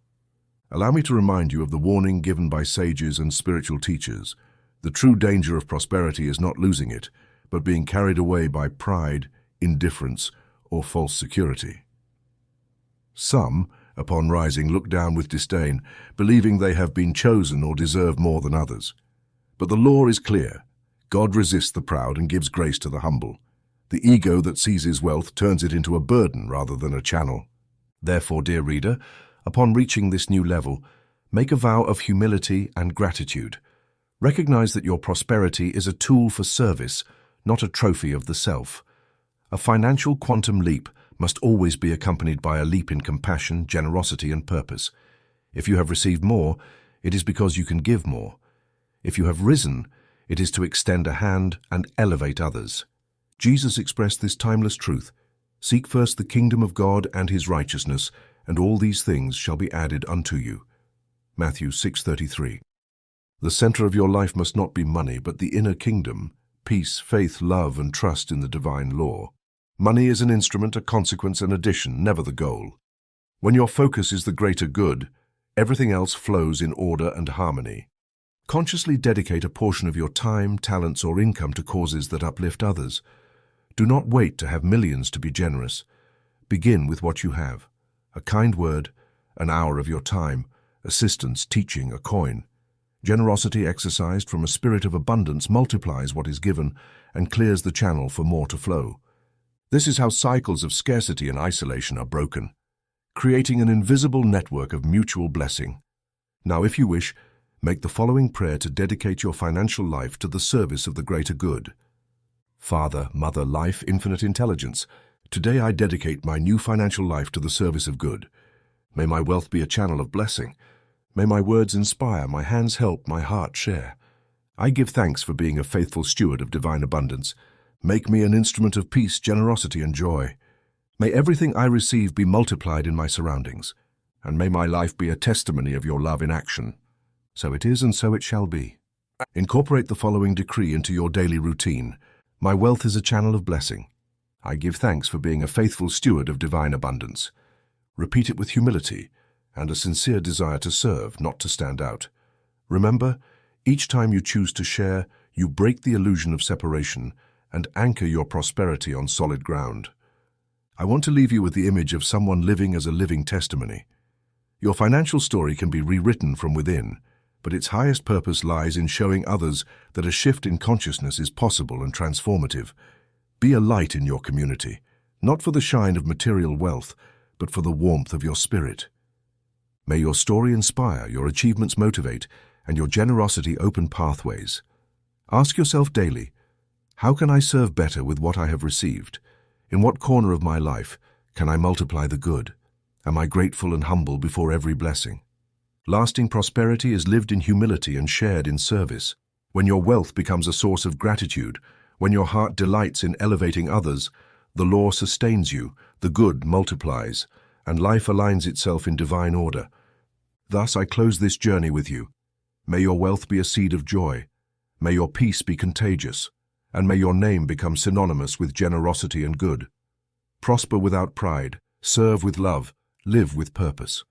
Allow me to remind you of the warning given by sages and spiritual teachers. The true danger of prosperity is not losing it, but being carried away by pride, indifference, or false security. Some, upon rising, look down with disdain, believing they have been chosen or deserve more than others. But the law is clear. God resists the proud and gives grace to the humble. The ego that seizes wealth turns it into a burden rather than a channel. Therefore, dear reader, upon reaching this new level, make a vow of humility and gratitude. Recognize that your prosperity is a tool for service, not a trophy of the self. A financial quantum leap must always be accompanied by a leap in compassion, generosity, and purpose. If you have received more, it is because you can give more. If you have risen, it is to extend a hand and elevate others. Jesus expressed this timeless truth: seek first the kingdom of God and his righteousness, and all these things shall be added unto you. Matthew 6:33. The center of your life must not be money, but the inner kingdom, peace, faith, love, and trust in the divine law. Money is an instrument, a consequence, an addition, never the goal. When your focus is the greater good, everything else flows in order and harmony. Consciously dedicate a portion of your time, talents, or income to causes that uplift others. Do not wait to have millions to be generous. Begin with what you have: a kind word, an hour of your time, assistance, teaching, a coin. Generosity exercised from a spirit of abundance multiplies what is given and clears the channel for more to flow. This is how cycles of scarcity and isolation are broken, creating an invisible network of mutual blessing. Now, if you wish, make the following prayer to dedicate your financial life to the service of the greater good. Father, Mother, Life, Infinite Intelligence, today I dedicate my new financial life to the service of good. May my wealth be a channel of blessing. May my words inspire, my hands help, my heart share. I give thanks for being a faithful steward of divine abundance. Make me an instrument of peace, generosity, and joy. May everything I receive be multiplied in my surroundings, and may my life be a testimony of your love in action. So it is, and so it shall be. Incorporate the following decree into your daily routine. My wealth is a channel of blessing. I give thanks for being a faithful steward of divine abundance. Repeat it with humility and a sincere desire to serve, not to stand out. Remember, each time you choose to share, you break the illusion of separation and anchor your prosperity on solid ground. I want to leave you with the image of someone living as a living testimony. Your financial story can be rewritten from within, but its highest purpose lies in showing others that a shift in consciousness is possible and transformative. Be a light in your community, not for the shine of material wealth, but for the warmth of your spirit. May your story inspire, your achievements motivate, and your generosity open pathways. Ask yourself daily, how can I serve better with what I have received? In what corner of my life can I multiply the good? Am I grateful and humble before every blessing? Lasting prosperity is lived in humility and shared in service. When your wealth becomes a source of gratitude, when your heart delights in elevating others, the law sustains you, the good multiplies, and life aligns itself in divine order. Thus I close this journey with you. May your wealth be a seed of joy. May your peace be contagious, and may your name become synonymous with generosity and good. Prosper without pride, serve with love, live with purpose.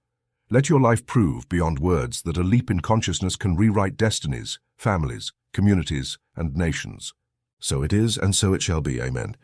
Let your life prove beyond words that a leap in consciousness can rewrite destinies, families, communities, and nations. So it is, and so it shall be. Amen.